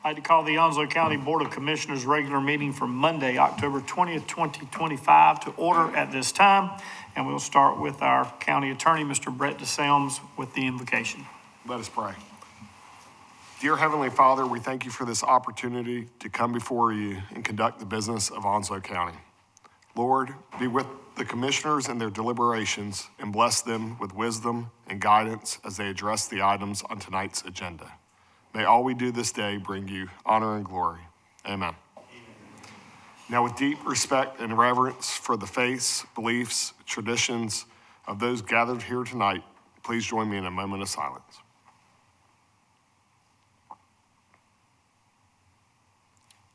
I'd like to call the Onslow County Board of Commissioners regular meeting for Monday, October 20th, 2025 to order at this time. And we'll start with our county attorney, Mr. Brett DeSalms, with the invocation. Let us pray. Dear Heavenly Father, we thank you for this opportunity to come before you and conduct the business of Onslow County. Lord, be with the commissioners in their deliberations and bless them with wisdom and guidance as they address the items on tonight's agenda. May all we do this day bring you honor and glory. Amen. Now, with deep respect and reverence for the faiths, beliefs, traditions of those gathered here tonight, please join me in a moment of silence.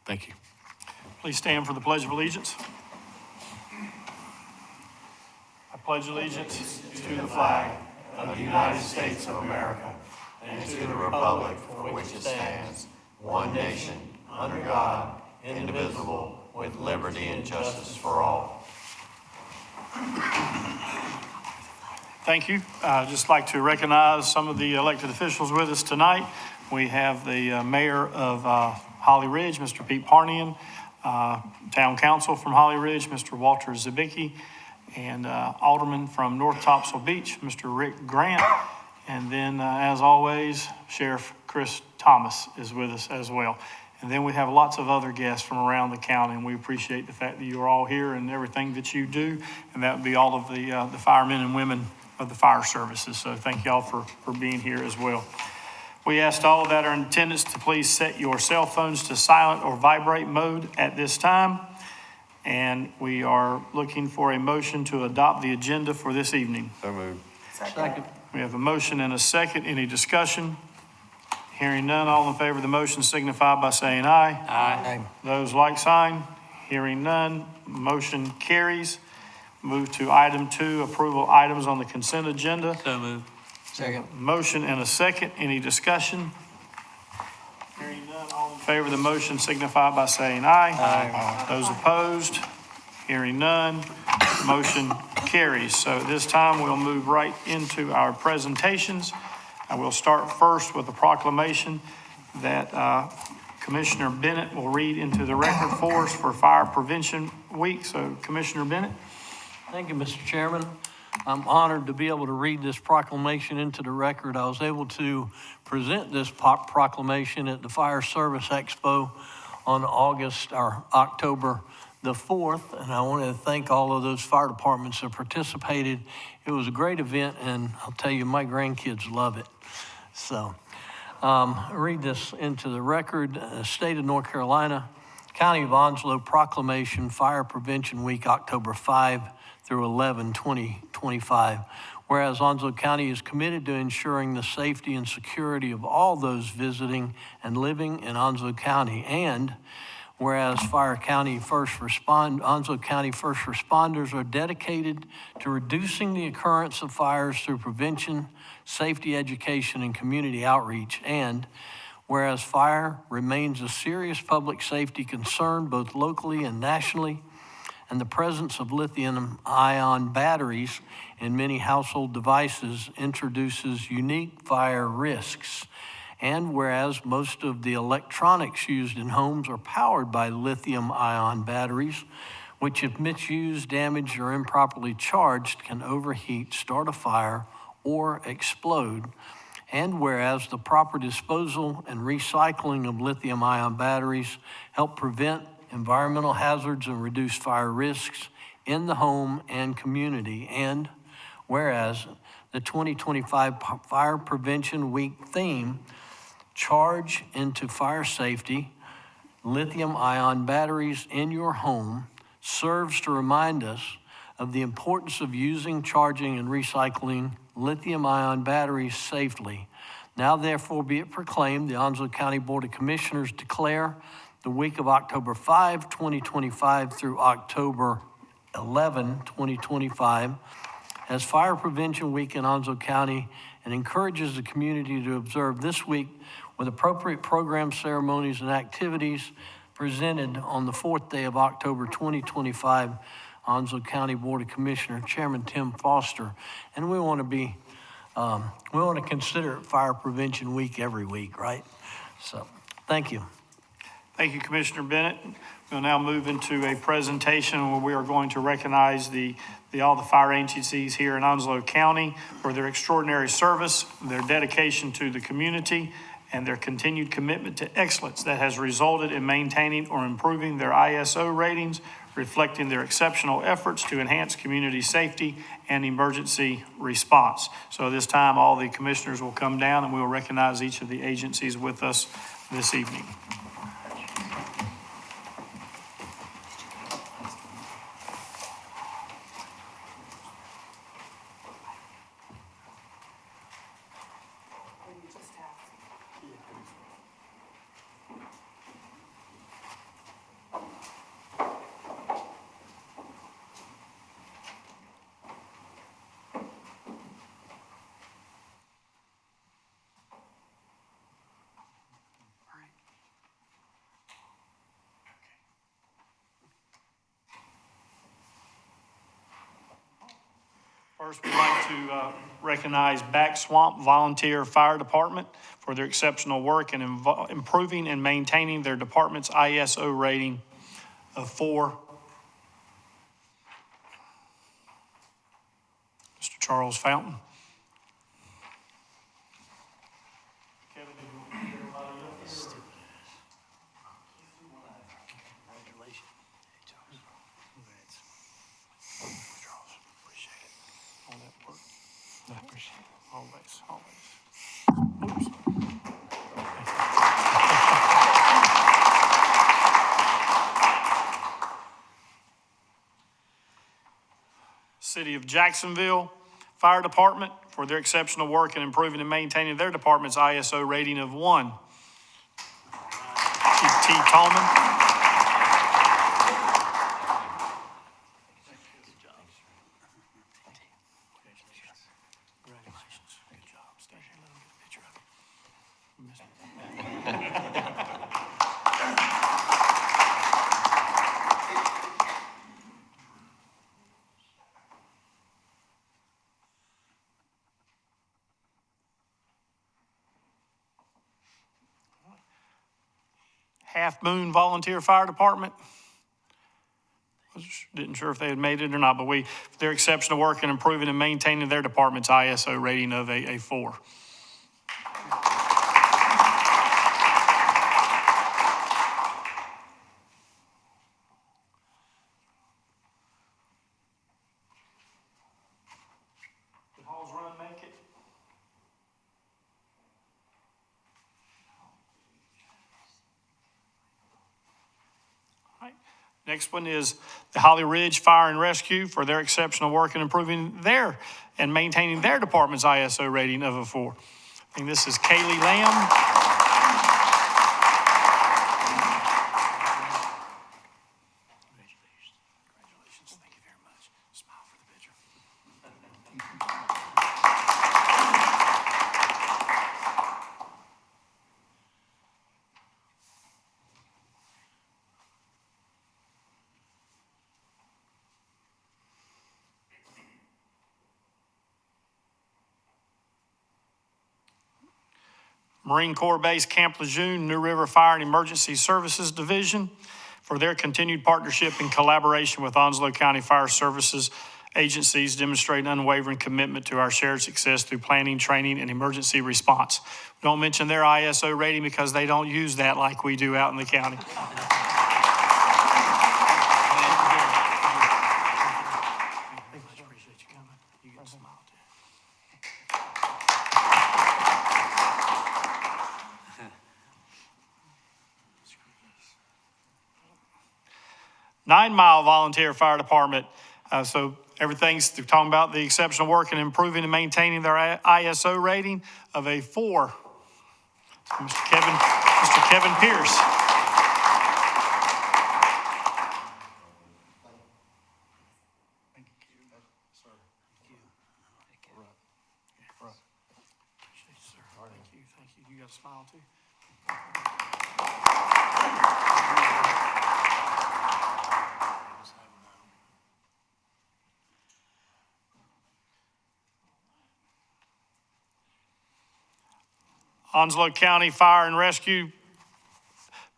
Thank you. Please stand for the Pledge of Allegiance. I pledge allegiance to the flag of the United States of America and to the republic for which it stands, one nation, under God, indivisible, with liberty and justice for all. Thank you. I'd just like to recognize some of the elected officials with us tonight. We have the mayor of Holly Ridge, Mr. Pete Parnian, town council from Holly Ridge, Mr. Walter Zabicki, and alderman from North Topsail Beach, Mr. Rick Grant. And then, as always, Sheriff Chris Thomas is with us as well. And then we have lots of other guests from around the county, and we appreciate the fact that you are all here and everything that you do. And that would be all of the firemen and women of the fire services. So thank you all for being here as well. We asked all that are in attendance to please set your cell phones to silent or vibrate mode at this time. And we are looking for a motion to adopt the agenda for this evening. So moved. Second. We have a motion and a second. Any discussion? Hearing none, all in favor of the motion signify by saying aye. Aye. Those like sign. Hearing none, motion carries. Move to item 2, approval items on the consent agenda. So moved. Second. Motion and a second. Any discussion? Hearing none, all in favor of the motion signify by saying aye. Aye. Those opposed? Hearing none, motion carries. So at this time, we'll move right into our presentations. I will start first with a proclamation that Commissioner Bennett will read into the record for us for Fire Prevention Week. So Commissioner Bennett. Thank you, Mr. Chairman. I'm honored to be able to read this proclamation into the record. I was able to present this proclamation at the Fire Service Expo on October the 4th, and I want to thank all of those fire departments that participated. It was a great event, and I'll tell you, my grandkids love it. So, read this into the record. State of North Carolina, County of Onslow Proclamation, Fire Prevention Week, October 5 through 11, 2025. Whereas Onslow County is committed to ensuring the safety and security of all those visiting and living in Onslow County, and whereas Onslow County first responders are dedicated to reducing the occurrence of fires through prevention, safety education, and community outreach, and whereas fire remains a serious public safety concern both locally and nationally, and the presence of lithium-ion batteries in many household devices introduces unique fire risks. And whereas most of the electronics used in homes are powered by lithium-ion batteries, which if misused, damaged, or improperly charged can overheat, start a fire, or explode. And whereas the proper disposal and recycling of lithium-ion batteries help prevent environmental hazards and reduce fire risks in the home and community. And whereas the 2025 Fire Prevention Week theme, Charge into Fire Safety, Lithium-Ion Batteries in Your Home, serves to remind us of the importance of using, charging, and recycling lithium-ion batteries safely. Now, therefore, be it proclaimed, the Onslow County Board of Commissioners declare the week of October 5, 2025 through October 11, 2025 as Fire Prevention Week in Onslow County, and encourages the community to observe this week with appropriate programs, ceremonies, and activities presented on the 4th day of October 2025, Onslow County Board of Commissioners, Chairman Tim Foster. And we want to consider it Fire Prevention Week every week, right? So, thank you. Thank you, Commissioner Bennett. We'll now move into a presentation where we are going to recognize all the fire agencies here in Onslow County for their extraordinary service, their dedication to the community, and their continued commitment to excellence that has resulted in maintaining or improving their ISO ratings, reflecting their exceptional efforts to enhance community safety and emergency response. So this time, all the commissioners will come down and we will recognize each of the agencies with us this evening. First, we'd like to recognize Back Swamp Volunteer Fire Department for their exceptional work in improving and maintaining their department's ISO rating of 4. Mr. Charles Fountain. Always. Oops. City of Jacksonville Fire Department for their exceptional work in improving and maintaining their department's ISO rating of 1. Chief T. Tallman. Half Moon Volunteer Fire Department. Didn't sure if they had made it or not, but their exceptional work in improving and maintaining their department's ISO rating of a 4. Did Hall's Run make it? Next one is the Holly Ridge Fire and Rescue for their exceptional work in improving and maintaining their department's ISO rating of a 4. I think this is Kaylee Lamb. Congratulations. Thank you very much. Smile for the picture. 'Marine Corps Base Camp Lejeune, New River Fire and Emergency Services Division for their continued partnership and collaboration with Onslow County Fire Services agencies, demonstrating unwavering commitment to our shared success through planning, training, and emergency response. Don't mention their ISO rating because they don't use that like we do out in the county. Appreciate you coming. You get a smile too. 9 Mile Volunteer Fire Department. So everything's talking about the exceptional work in improving and maintaining their ISO rating of a 4. Mr. Kevin Pierce. Thank you, sir. Thank you. Right. Appreciate you, sir. Thank you. Thank you. You got a smile too. Onslow County Fire and Rescue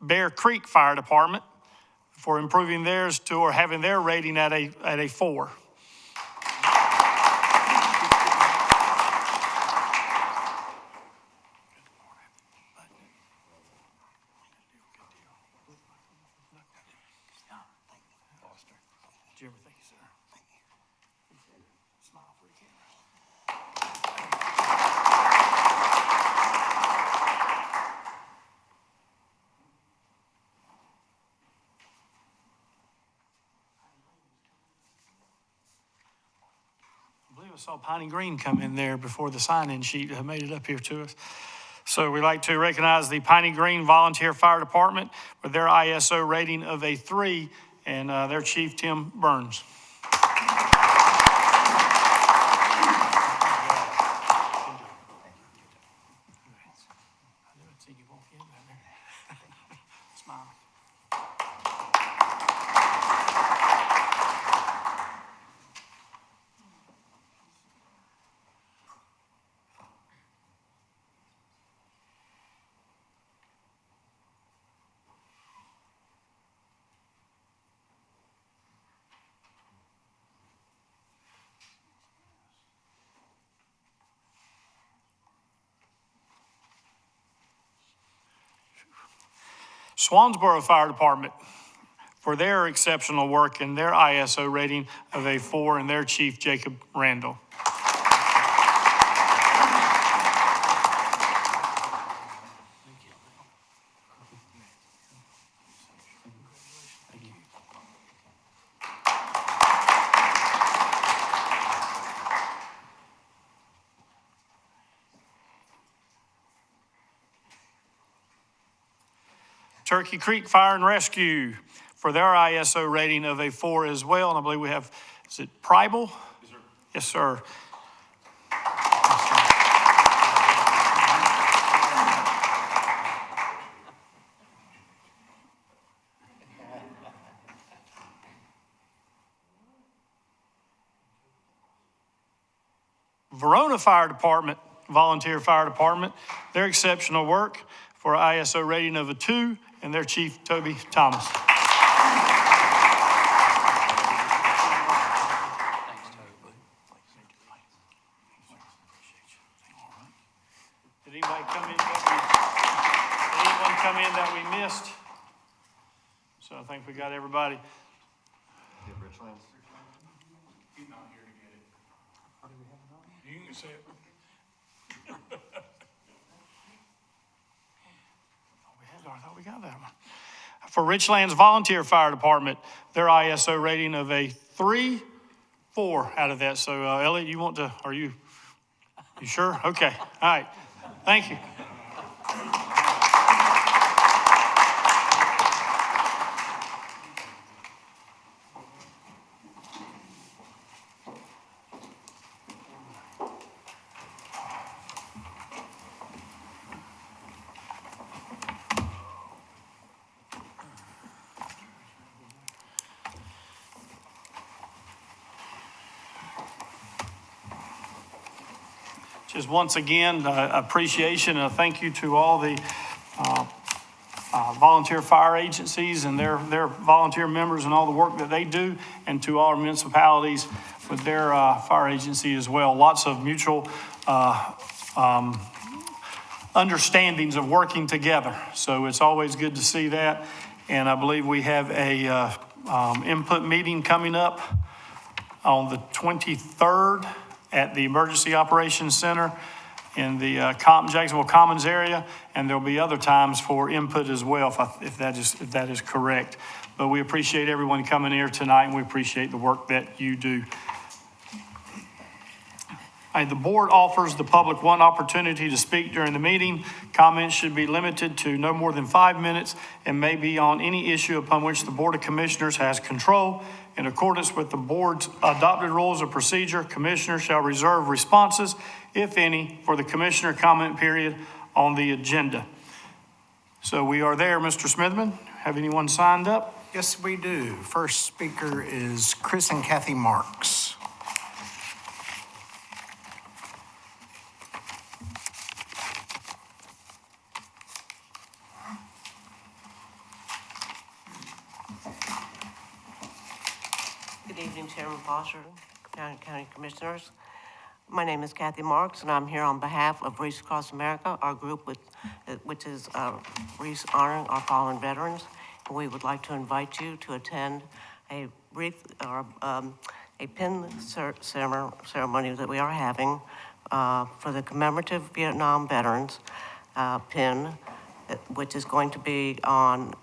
Bear Creek Fire Department for improving theirs to, or having their rating at a 4. I believe I saw Piney Green come in there before the sign-in sheet made it up here to us. So we'd like to recognize the Piney Green Volunteer Fire Department with their ISO rating of a 3 and their chief, Tim Burns. Swansboro Fire Department for their exceptional work and their ISO rating of a 4 and their chief, Jacob Randall. Turkey Creek Fire and Rescue for their ISO rating of a 4 as well. And I believe we have, is it Pribal? Yes, sir. Yes, sir. Verona Fire Department, Volunteer Fire Department, their exceptional work for ISO rating of a 2 and their chief, Toby Thomas. Did anybody come in did anyone come in that we missed? So I think we got everybody. He's not here to get it. You can say it. I thought we got that one. For Richlands Volunteer Fire Department, their ISO rating of a 3, 4 out of that. So Elliot, you want to, are you sure? Okay, all right, thank you. Just once again, appreciation and a thank you to all the volunteer fire agencies and their volunteer members and all the work that they do, and to all our municipalities with their fire agency as well. Lots of mutual understandings of working together. So it's always good to see that. And I believe we have a input meeting coming up on the 23rd at the Emergency Operations Center in the Jacksonville Commons area, and there'll be other times for input as well, if that is correct. But we appreciate everyone coming here tonight, and we appreciate the work that you do. The board offers the public one opportunity to speak during the meeting. Comments should be limited to no more than 5 minutes and may be on any issue upon which the Board of Commissioners has control. In accordance with the board's adopted rules of procedure, commissioners shall reserve responses, if any, for the commissioner comment period on the agenda. So we are there, Mr. Smithman. Have anyone signed up? Yes, we do. First speaker is Chris and Kathy Marks. evening, Chairman Foster, County Commissioners. My name is Kathy Marks, and I'm here on behalf of Wreaths Across America, our group which is Wreaths honoring our fallen veterans. And we would like to invite you to attend a wreath or a pin ceremony that we are having for the commemorative Vietnam veterans pin, which is going to be on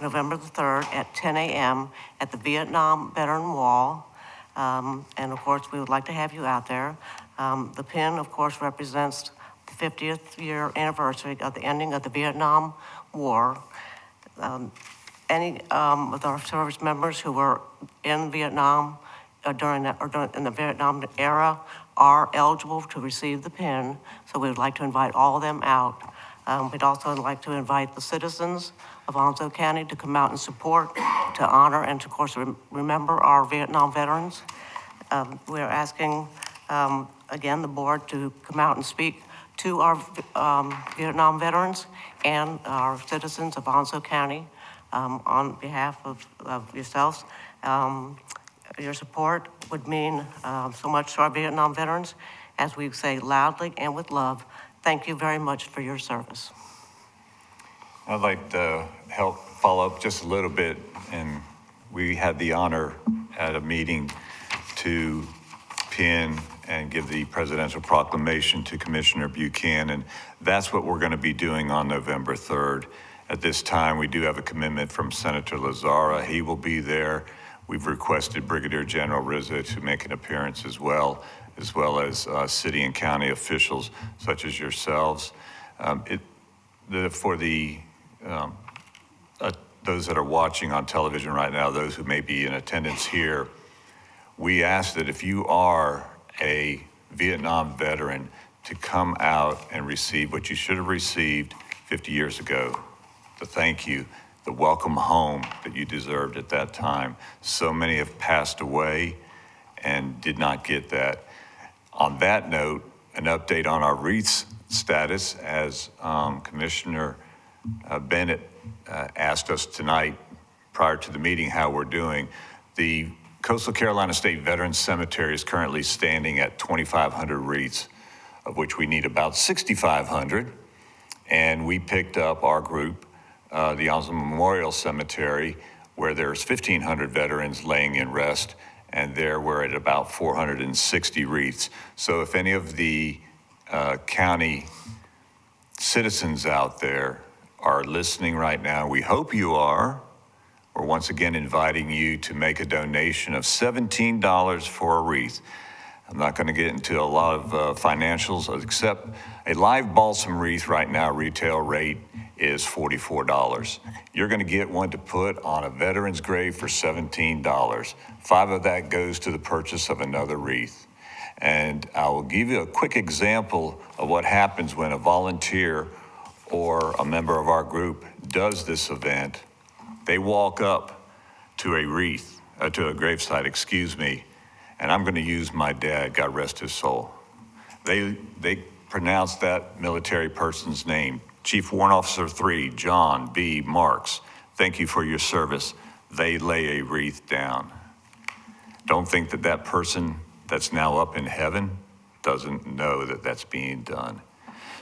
November the 3rd at 10 a.m. at the Vietnam Veteran Wall. And of course, we would like to have you out there. The pin, of course, represents the 50th year anniversary of the ending of the Vietnam War. Any of our service members who were in Vietnam in the Vietnam era are eligible to receive the pin. So we would like to invite all of them out. We'd also like to invite the citizens of Onslow County to come out and support, to honor, and to, of course, remember our Vietnam veterans. We're asking, again, the board to come out and speak to our Vietnam veterans and our citizens of Onslow County on behalf of yourselves. Your support would mean so much to our Vietnam veterans. As we say loudly and with love, thank you very much for your service. I'd like to help follow up just a little bit. And we had the honor at a meeting to pin and give the presidential proclamation to Commissioner Buchanan. That's what we're going to be doing on November 3rd. At this time, we do have a commitment from Senator Lazara. He will be there. We've requested Brigadier General Rizzo to make an appearance as well as city and county officials such as yourselves. Those that are watching on television right now, those who may be in attendance here, we ask that if you are a Vietnam veteran to come out and receive what you should have received 50 years ago, the thank you, the welcome home that you deserved at that time. So many have passed away and did not get that. On that note, an update on our wreaths status, as Commissioner Bennett asked us tonight prior to the meeting how we're doing. The Coastal Carolina State Veterans Cemetery is currently standing at 2,500 wreaths, of which we need about 6,500. And we picked up our group, the Onslow Memorial Cemetery, where there's 1,500 veterans laying in rest, and there we're at about 460 wreaths. So if any of the county citizens out there are listening right now, we hope you are. We're once again inviting you to make a donation of $17 for a wreath. I'm not going to get into a lot of financials, except a live balsam wreath right now, retail rate is $44. You're going to get one to put on a veteran's grave for $17. $5 of that goes to the purchase of another wreath. And I will give you a quick example of what happens when a volunteer or a member of our group does this event. They walk up to a wreath, to a gravesite, excuse me, and I'm going to use my dad, God rest his soul. They pronounce that military person's name, Chief Warrant Officer 3, John B. Marks. Thank you for your service. They lay a wreath down. Don't think that that person that's now up in heaven doesn't know that that's being done.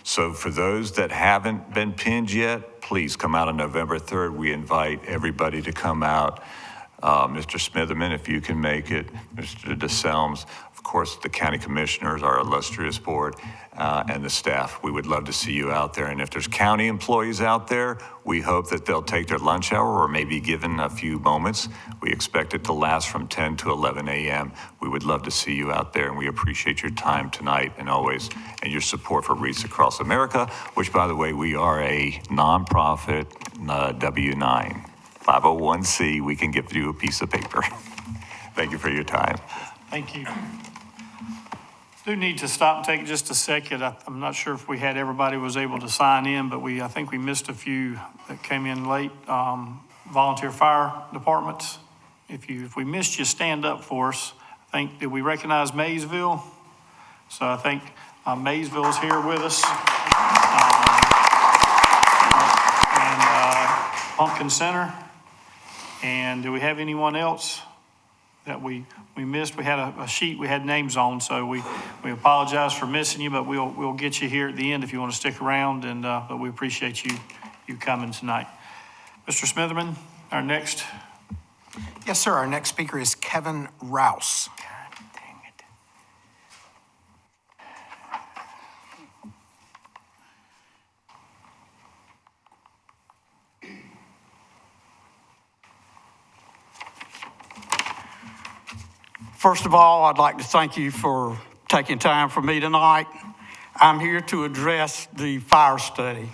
So for those that haven't been pinned yet, please come out on November 3rd. We invite everybody to come out. Mr. Smitherman, if you can make it, Mr. DeSelms, of course, the county commissioners, our illustrious board, and the staff. We would love to see you out there. And if there's county employees out there, we hope that they'll take their lunch hour or maybe given a few moments. We expect it to last from 10 to 11 a.m. We would love to see you out there, and we appreciate your time tonight and always, and your support for Wreaths Across America, which, by the way, we are a nonprofit W-9. 501c, we can give you a piece of paper. Thank you for your time. Thank you. Do need to stop and take just a second. I'm not sure if we had everybody was able to sign in, but I think we missed a few that came in late. Volunteer fire departments. If we missed you, stand up for us. Did we recognize Maysville? So I think Maysville's here with us. And Pumpkin Center. And do we have anyone else that we missed? We had a sheet we had names on, so we apologize for missing you, but we'll get you here at the end if you want to stick around, and but we appreciate you coming tonight. Mr. Smitherman, our next. Yes, sir. Our next speaker is Kevin Rouse. First of all, I'd like to thank you for taking time for me tonight. I'm here to address the fire study.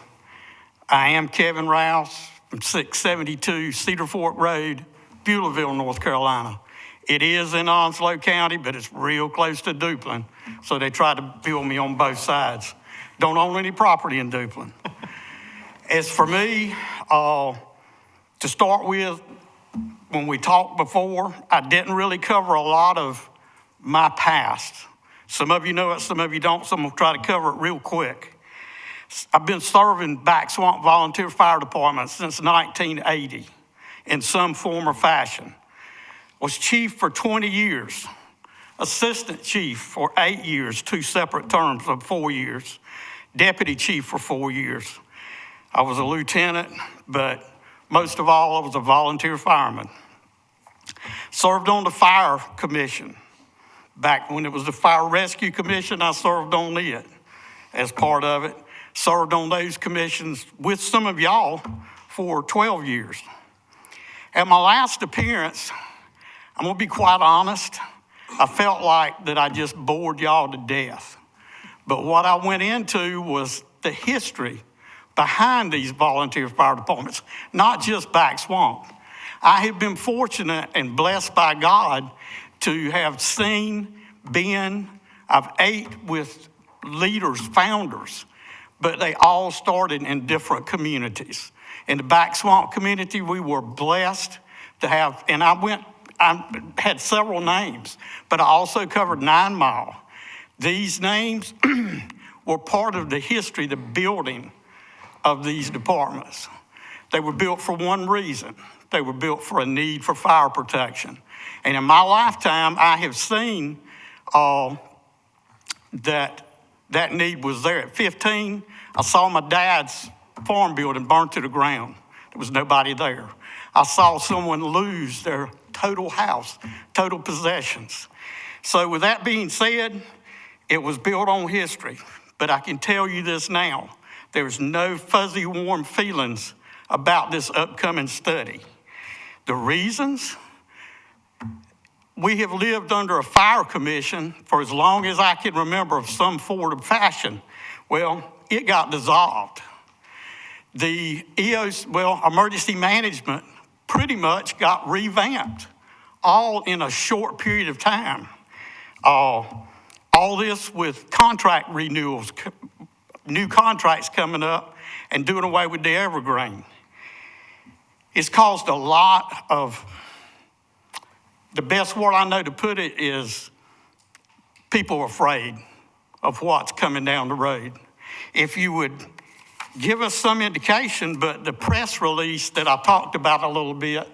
I am Kevin Rouse from 672 Cedar Fork Road, Blvd, North Carolina. It is in Onslow County, but it's real close to Duplin, so they try to build me on both sides. Don't own any property in Duplin. As for me, to start with, when we talked before, I didn't really cover a lot of my past. Some of you know it, some of you don't, so I'm gonna try to cover it real quick. I've been serving Back Swamp Volunteer Fire Department since 1980 in some form or fashion. Was chief for 20 years, assistant chief for 8 years, 2 separate terms of 4 years, deputy chief for 4 years. I was a lieutenant, but most of all, I was a volunteer fireman. Served on the fire commission. Back when it was the Fire Rescue Commission, I served on it as part of it. Served on those commissions with some of y'all for 12 years. At my last appearance, I'm gonna be quite honest, I felt like that I just bored y'all to death. But what I went into was the history behind these volunteer fire departments, not just Back Swamp. I have been fortunate and blessed by God to have I've ate with leaders, founders, but they all started in different communities. In the Back Swamp community, we were blessed to have, and I had several names, but I also covered 9 Mile. These names were part of the history, the building of these departments. They were built for one reason. They were built for a need for fire protection. And in my lifetime, I have seen that need was there. At 15, I saw my dad's farm building burned to the ground. There was nobody there. I saw someone lose their total house, total possessions. So with that being said, it was built on history. But I can tell you this now, there's no fuzzy, warm feelings about this upcoming study. The reasons? We have lived under a fire commission for as long as I can remember of some form of fashion. Well, it got dissolved. The emergency management pretty much got revamped, all in a short period of time. All this with contract renewals, new contracts coming up and doing away with the evergreen. It's caused a lot of, the best word I know to put it is people are afraid of what's coming down the road. If you would give us some indication, but the press release that I talked about a little bit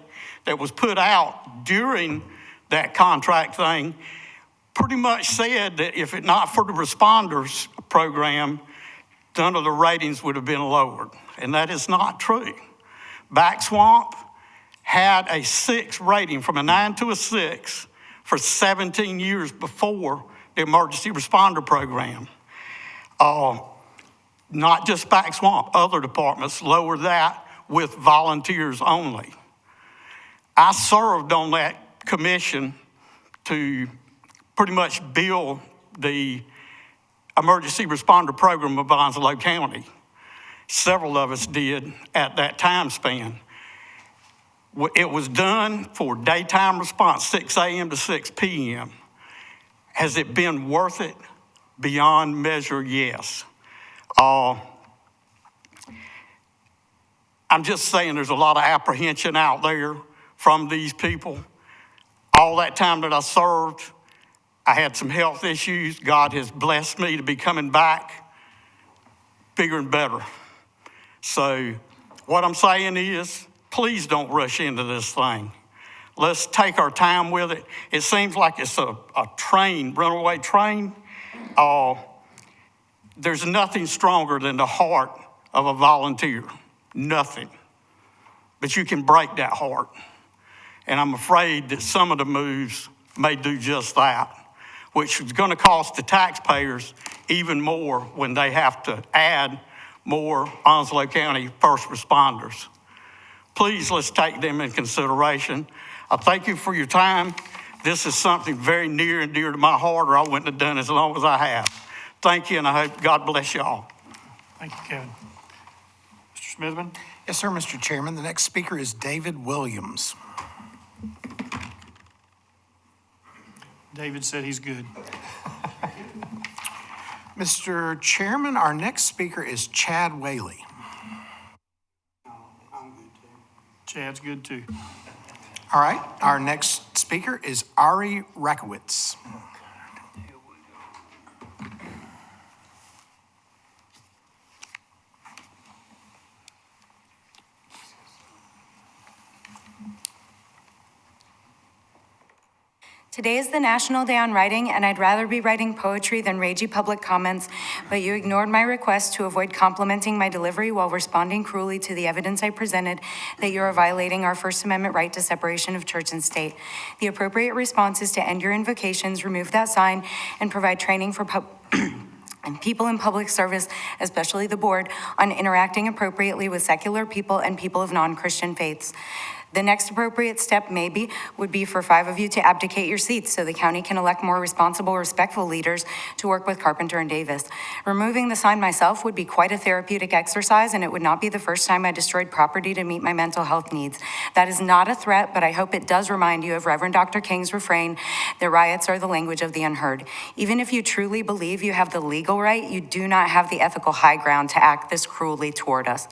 that was put out during that contract thing pretty much said that if it not for the responders program, none of the ratings would have been lowered. And that is not true. Back Swamp had a 6 rating, from a 9 to a 6, for 17 years before the emergency responder program. Not just Back Swamp, other departments lowered that with volunteers only. I served on that commission to pretty much build the emergency responder program of Onslow County. Several of us did at that time span. It was done for daytime response, 6 a.m. to 6 p.m. Has it been worth it? Beyond measure, yes. I'm just saying there's a lot of apprehension out there from these people. All that time that I served, I had some health issues. God has blessed me to be coming back bigger and better. So what I'm saying is, please don't rush into this thing. Let's take our time with it. It seems like it's a train, runaway train. There's nothing stronger than the heart of a volunteer, nothing. But you can break that heart. And I'm afraid that some of the moves may do just that, which is going to cost the taxpayers even more when they have to add more Onslow County first responders. Please, let's take them in consideration. I thank you for your time. This is something very near and dear to my heart, or I wouldn't have done as long as I have. Thank you, and I hope God bless y'all. Thank you, Kevin. Mr. Smithman? Yes, sir, Mr. Chairman. The next speaker is David Williams. David said he's good. Mr. Chairman, our next speaker is Chad Whaley. Chad's good too. All right, our next speaker is Ari Rakowitz. Today is the National Day on Writing, and I'd rather be writing poetry than ragey public comments, but you ignored my request to avoid complimenting my delivery while responding cruelly to the evidence I presented that you are violating our First Amendment right to separation of church and state. The appropriate response is to end your invocations, remove that sign, and provide training for and people in public service, especially the board, on interacting appropriately with secular people and people of non-Christian faiths. The next appropriate step would be for 5 of you to abdicate your seats so the county can elect more responsible, respectful leaders to work with Carpenter and Davis. Removing the sign myself would be quite a therapeutic exercise, and it would not be the first time I destroyed property to meet my mental health needs. That is not a threat, but I hope it does remind you of Reverend Dr. King's refrain that riots are the language of the unheard. Even if you truly believe you have the legal right, you do not have the ethical high ground to act this cruelly toward us.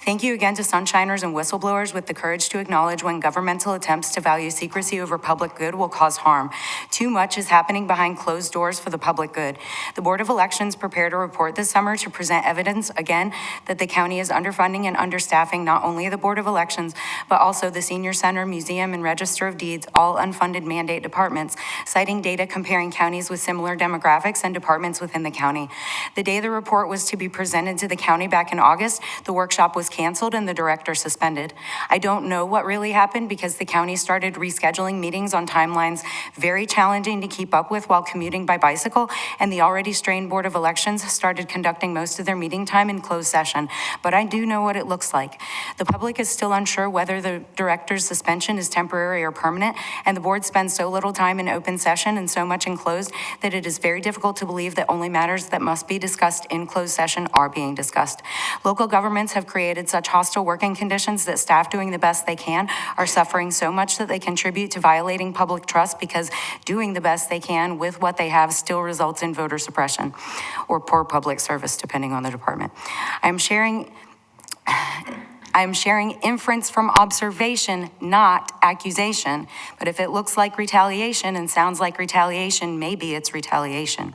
Thank you again to sunshiners and whistleblowers with the courage to acknowledge when governmental attempts to value secrecy over public good will cause harm. Too much is happening behind closed doors for the public good. The Board of Elections prepared a report this summer to present evidence, again, that the county is underfunding and understaffing not only the Board of Elections, but also the Senior Center, Museum, and Register of Deeds, all unfunded mandate departments, citing data comparing counties with similar demographics and departments within the county. The day the report was to be presented to the county back in August, the workshop was canceled and the director suspended. I don't know what really happened because the county started rescheduling meetings on timelines very challenging to keep up with while commuting by bicycle, and the already strained Board of Elections started conducting most of their meeting time in closed session. But I do know what it looks like. The public is still unsure whether the director's suspension is temporary or permanent, and the board spends so little time in open session and so much in closed that it is very difficult to believe that only matters that must be discussed in closed session are being discussed. Local governments have created such hostile working conditions that staff doing the best they can are suffering so much that they contribute to violating public trust because doing the best they can with what they have still results in voter suppression or poor public service, depending on the department. I'm sharing inference from observation, not accusation. But if it looks like retaliation and sounds like retaliation, maybe it's retaliation.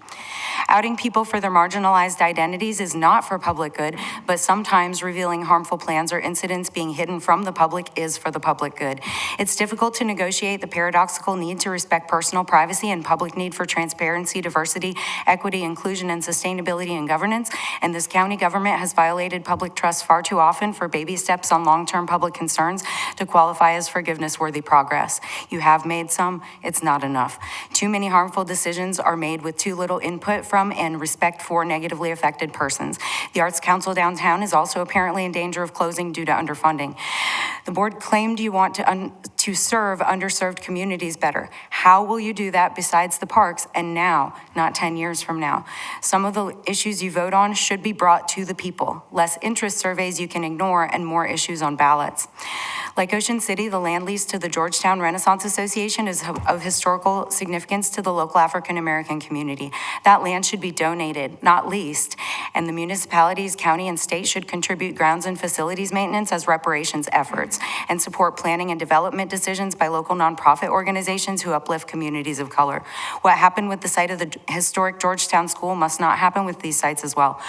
Outing people for their marginalized identities is not for public good, but sometimes revealing harmful plans or incidents being hidden from the public is for the public good. It's difficult to negotiate the paradoxical need to respect personal privacy and public need for transparency, diversity, equity, inclusion, and sustainability in governance. And this county government has violated public trust far too often for baby steps on long-term public concerns to qualify as forgiveness-worthy progress. You have made some, it's not enough. Too many harmful decisions are made with too little input from and respect for negatively affected persons. The Arts Council downtown is also apparently in danger of closing due to underfunding. The board claimed you want to serve underserved communities better. How will you do that besides the parks and now, not 10 years from now? Some of the issues you vote on should be brought to the people. Less interest surveys you can ignore and more issues on ballots. Like Ocean City, the land lease to the Georgetown Renaissance Association is of historical significance to the local African-American community. That land should be donated, not leased, and the municipalities, county, and state should contribute grounds and facilities maintenance as reparations efforts and support planning and development decisions by local nonprofit organizations who uplift communities of color. What happened with the site of the historic Georgetown School must not happen with these sites as well.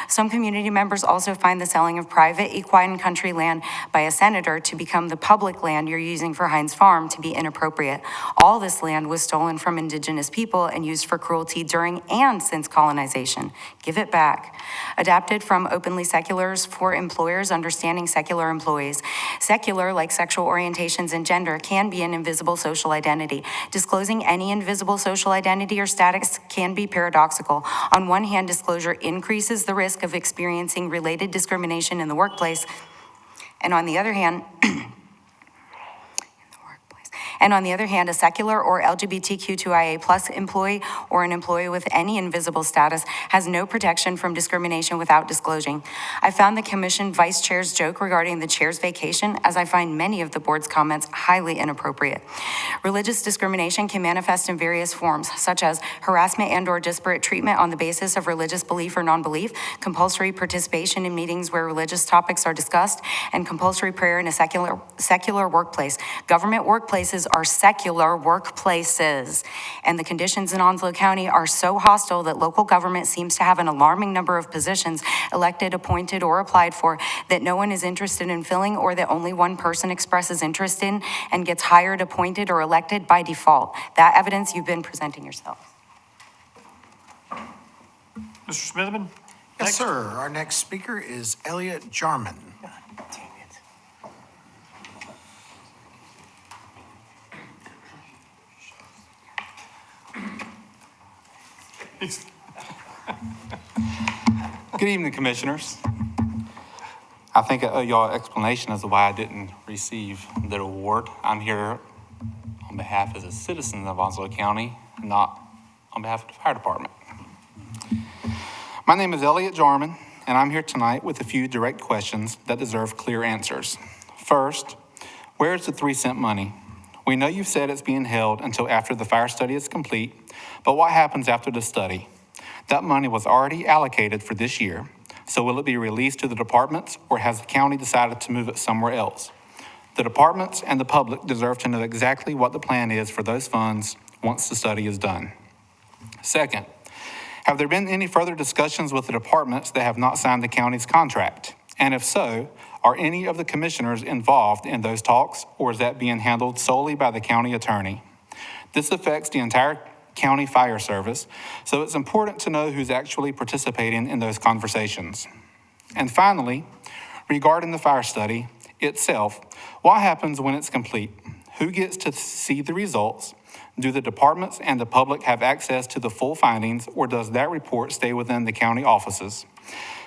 Some community members also find the selling of private equine country land by a senator to become the public land you're using for Heinz Farm to be inappropriate. All this land was stolen from indigenous people and used for cruelty during and since colonization. Give it back. Adapted from Openly Seculars for Employers Understanding Secular Employees. Secular, like sexual orientations and gender, can be an invisible social identity. Disclosing any invisible social identity or status can be paradoxical. On one hand, disclosure increases the risk of experiencing related discrimination in the workplace, and on the other hand, a secular or LGBTQ2IA+ employee or an employee with any invisible status has no protection from discrimination without disclosing. I found the commission vice chair's joke regarding the chair's vacation, as I find many of the board's comments highly inappropriate. Religious discrimination can manifest in various forms, such as harassment and/or disparate treatment on the basis of religious belief or non-belief, compulsory participation in meetings where religious topics are discussed, and compulsory prayer in a secular workplace. Government workplaces are secular workplaces, and the conditions in Onslow County are so hostile that local government seems to have an alarming number of positions elected, appointed, or applied for that no one is interested in filling, or that only one person expresses interest in and gets hired, appointed, or elected by default. That evidence you've been presenting yourself. Mr. Smithman? Yes, sir. Our next speaker is Elliot Jarman. Good evening, Commissioners. I think I owe y'all an explanation as to why I didn't receive the award. I'm here on behalf as a citizen of Onslow County, not on behalf of the fire department. My name is Elliot Jarman, and I'm here tonight with a few direct questions that deserve clear answers. First, where's the 3-cent money? We know you've said it's being held until after the fire study is complete, but what happens after the study? That money was already allocated for this year, so will it be released to the departments, or has the county decided to move it somewhere else? The departments and the public deserve to know exactly what the plan is for those funds once the study is done. Second, have there been any further discussions with the departments that have not signed the county's contract? And if so, are any of the commissioners involved in those talks, or is that being handled solely by the county attorney? This affects the entire county fire service, so it's important to know who's actually participating in those conversations. And finally, regarding the fire study itself, what happens when it's complete? Who gets to see the results? Do the departments and the public have access to the full findings, or does that report stay within the county offices?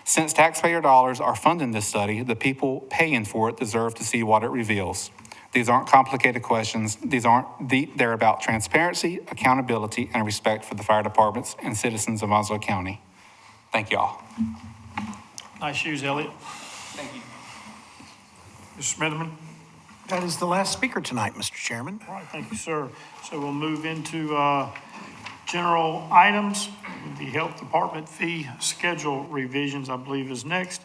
Since taxpayer dollars are funding this study, the people paying for it deserve to see what it reveals. These aren't complicated questions. These aren't deep. They're about transparency, accountability, and respect for the fire departments and citizens of Onslow County. Thank y'all. Nice shoes, Elliot. Thank you. Mr. Smithman? That is the last speaker tonight, Mr. Chairman. All right, thank you, sir. So we'll move into general items. The Health Department fee schedule revisions, I believe, is next.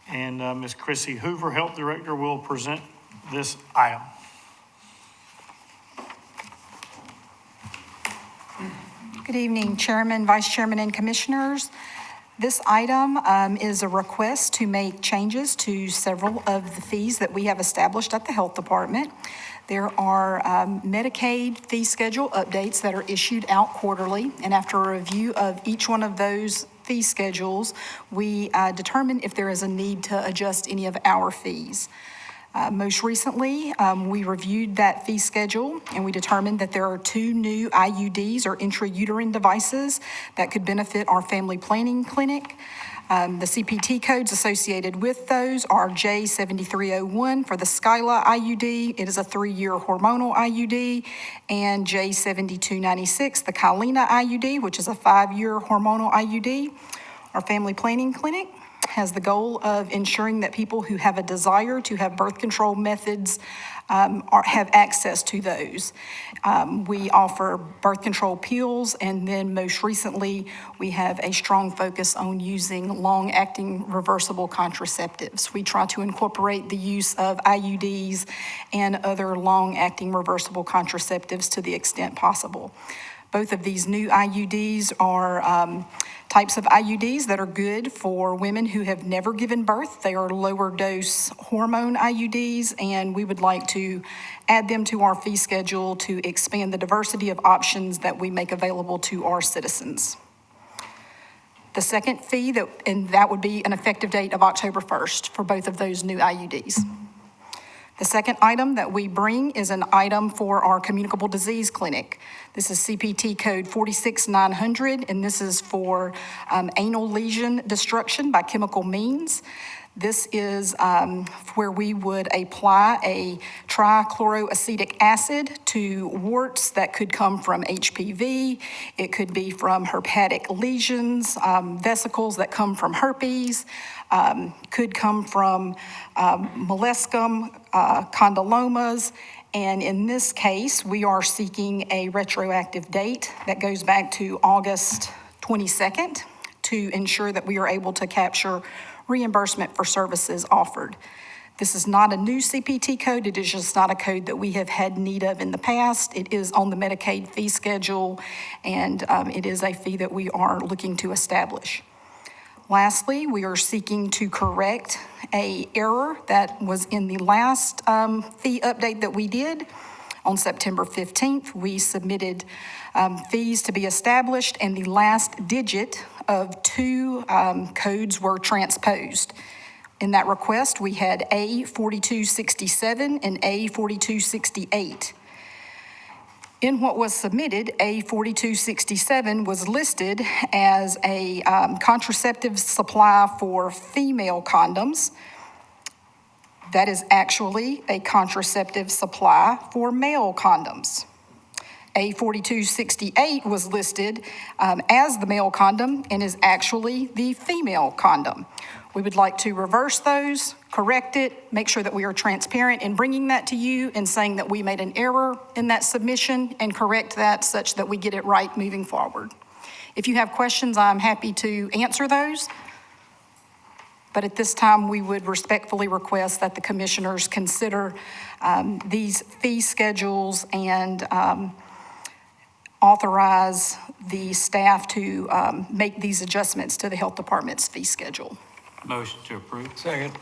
And Ms. Chrissy Hoover, Health Director, will present this item. Good evening, Chairman, Vice Chairman, and Commissioners. This item is a request to make changes to several of the fees that we have established at the Health Department. There are Medicaid fee schedule updates that are issued out quarterly, and after a review of each one of those fee schedules, we determine if there is a need to adjust any of our fees. Most recently, we reviewed that fee schedule, and we determined that there are 2 new IUDs, or intrauterine devices, that could benefit our family planning clinic. The CPT codes associated with those are J7301 for the Skyla IUD. It is a 3-year hormonal IUD, and J7296, the Kylena IUD, which is a 5-year hormonal IUD. Our family planning clinic has the goal of ensuring that people who have a desire to have birth control methods have access to those. We offer birth control pills, and then most recently, we have a strong focus on using long-acting reversible contraceptives. We try to incorporate the use of IUDs and other long-acting reversible contraceptives to the extent possible. Both of these new IUDs are types of IUDs that are good for women who have never given birth. They are lower dose hormone IUDs, and we would like to add them to our fee schedule to expand the diversity of options that we make available to our citizens. The second fee, that would be an effective date of October 1st for both of those new IUDs. The second item that we bring is an item for our communicable disease clinic. This is CPT code 46900, and this is for anal lesion destruction by chemical means. This is where we would apply a trichloroacetic acid to warts that could come from HPV. It could be from herpetic lesions, vesicles that come from herpes, could come from molluscum, condylomas. And in this case, we are seeking a retroactive date that goes back to August 22nd to ensure that we are able to capture reimbursement for services offered. This is not a new CPT code. It is just not a code that we have had need of in the past. It is on the Medicaid fee schedule, and it is a fee that we are looking to establish. Lastly, we are seeking to correct an error that was in the last fee update that we did. On September 15th, we submitted fees to be established, and the last digit of two codes were transposed. In that request, we had A4267 and A4268. In what was submitted, A4267 was listed as a contraceptive supply for female condoms. That is actually a contraceptive supply for male condoms. A4268 was listed as the male condom and is actually the female condom. We would like to reverse those, correct it, make sure that we are transparent in bringing that to you and saying that we made an error in that submission and correct that such that we get it right moving forward. If you have questions, I'm happy to answer those. But at this time, we would respectfully request that the commissioners consider these fee schedules and authorize the staff to make these adjustments to the health department's fee schedule. Motion to approve. Second.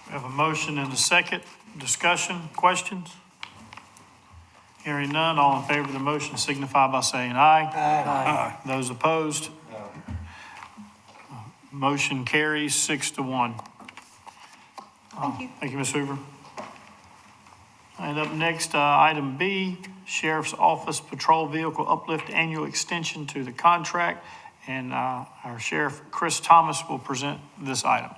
We have a motion and a second. Discussion, questions? Hearing none, all in favor of the motion signify by saying aye. Aye. Those opposed? Motion carries 6-1. Thank you. Thank you, Ms. Hoover. And up next, item B, Sheriff's Office Patrol Vehicle Uplift Annual Extension to the contract. And our Sheriff, Chris Thomas, will present this item.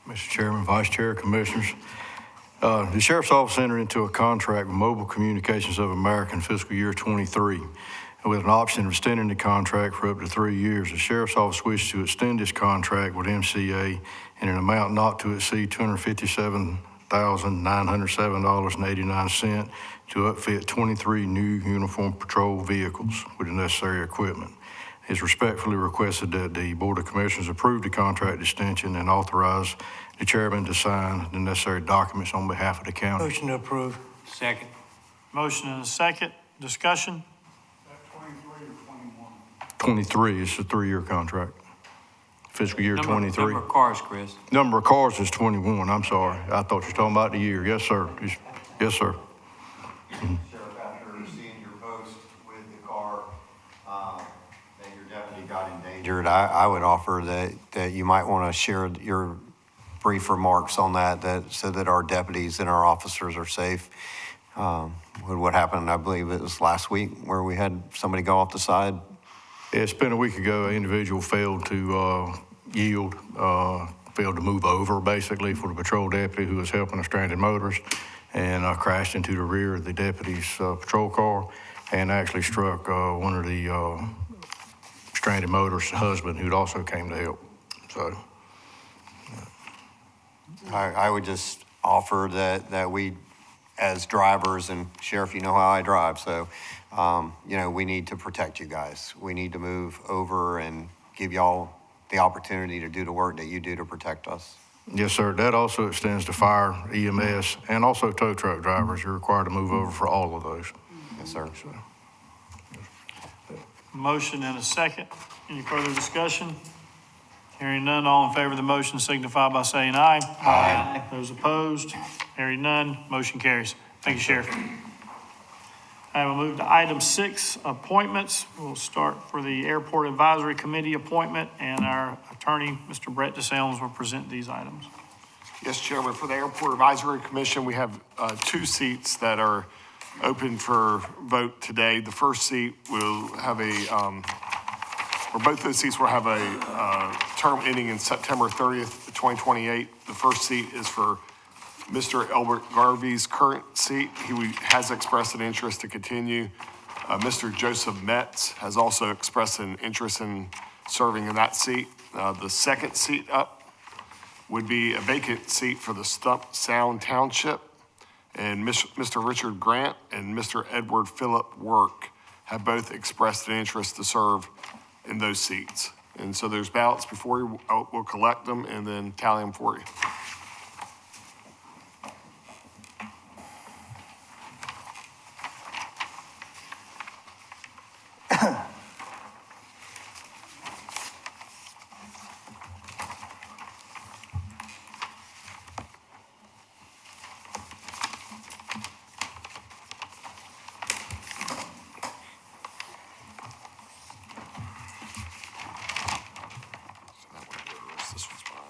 Mr. Chairman, Vice Chair, Commissioners. The Sheriff's Office entered into a contract with Mobile Communications of America in fiscal year 23, with an option of extending the contract for up to 3 years. The Sheriff's Office wishes to extend this contract with MCA in an amount not to exceed $257,907.89 to upfit 23 new uniform patrol vehicles with the necessary equipment. It is respectfully requested that the Board of Commissioners approve the contract extension and authorize the chairman to sign the necessary documents on behalf of the county. Motion to approve. Second. Motion and a second. Discussion? Is that 23 or 21? 23 is a 3-year contract. Fiscal year 23. Number of cars, Chris. Number of cars is 21, I'm sorry. I thought you were talking about the year. Yes, sir. Yes, sir. Sheriff, after seeing your post with the car, that your deputy got endangered, I would offer that you might want to share your brief remarks on that so that our deputies and our officers are safe. With what happened, I believe it was last week, where we had somebody go off the side. It's been a week ago. An individual failed to yield, failed to move over, basically, for the patrol deputy who was helping a stranded motorist, and crashed into the rear of the deputy's patrol car. and actually struck one of the stranded motorist's husband, who'd also came to help. So, I would just offer that we, as drivers, and Sheriff, you know how I drive, so, we need to protect you guys. We need to move over and give y'all the opportunity to do the work that you do to protect us. yes, sir. That also extends to fire, EMS, and also tow truck drivers. You're required to move over for all of those. Yes, sir. So, Motion and a second. Any further discussion? Hearing none, all in favor of the motion signify by saying aye. Aye. Those opposed, hearing none, motion carries. Thank you, Sheriff. I will move to item 6, appointments. We'll start for the Airport Advisory Committee appointment, and our attorney, Mr. Brett DeSalms, will present these items. Yes, Chairman, for the Airport Advisory Commission, we have 2 seats that are open for vote today. The first seat will have or both those seats will have a term ending in September 30th, 2028. The first seat is for Mr. Albert Garvey's current seat. He has expressed an interest to continue. Mr. Joseph Metz has also expressed an interest in serving in that seat. The second seat up would be a vacant seat for the Stump Sound Township. And Mr. Richard Grant and Mr. Edward Philip Work have both expressed an interest to serve in those seats. And so there's ballots before you. We'll collect them and then tally them for you. This one's mine.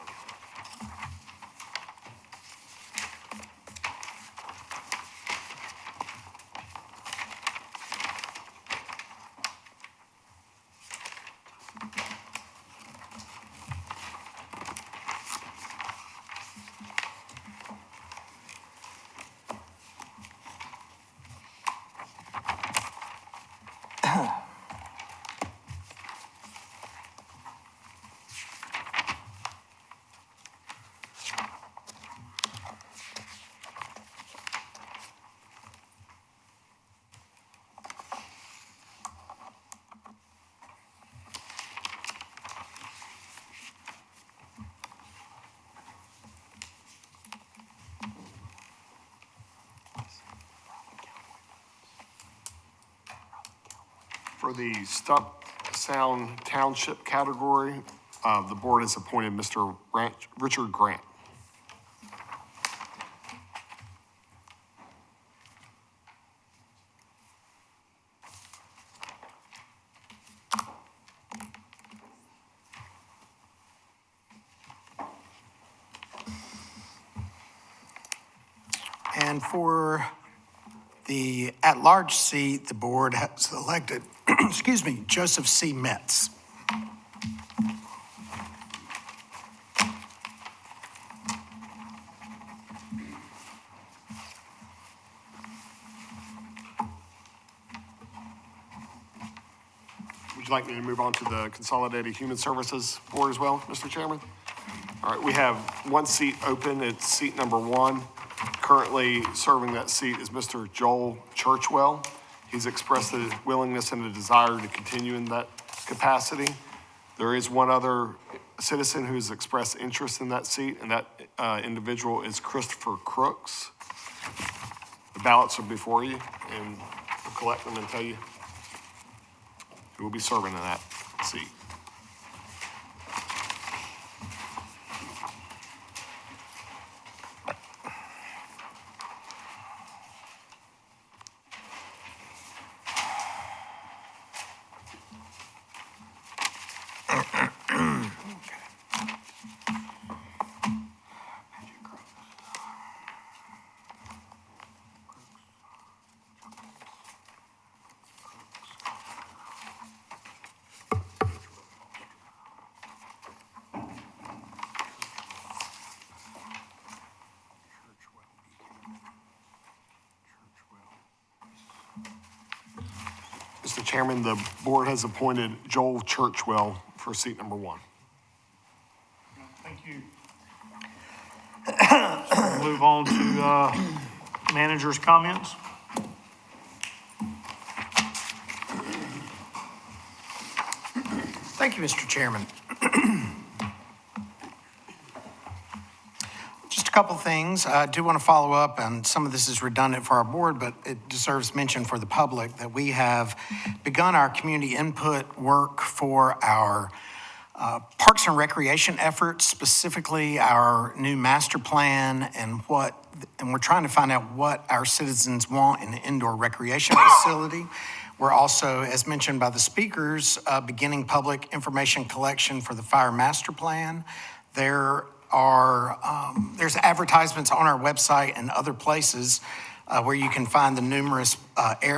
For the Stump Sound Township category, the board has appointed Mr. Richard Grant. And for the at-large seat, the board has elected, Joseph C. Metz. Would you like me to move on to the Consolidated Human Services Board as well, Mr. Chairman? All right, we have one seat open. It's seat number 1. Currently serving that seat is Mr. Joel Churchwell. He's expressed a willingness and a desire to continue in that capacity. There is one other citizen who's expressed interest in that seat, and that individual is Christopher Crooks. The ballots are before you, and we'll collect them and tell you who will be serving in that seat. Mr. Chairman, the board has appointed Joel Churchwell for seat number 1. Thank you. So we'll move on to manager's comments. Thank you, Mr. Chairman. Just a couple things. I do want to follow up, and some of this is redundant for our board, but it deserves mention for the public, that we have begun our community input work for our Parks and Recreation efforts, specifically our new master plan and we're trying to find out what our citizens want in the indoor recreation facility. We're also, as mentioned by the speakers, beginning public information collection for the fire master plan. There's advertisements on our website and other places where you can find the numerous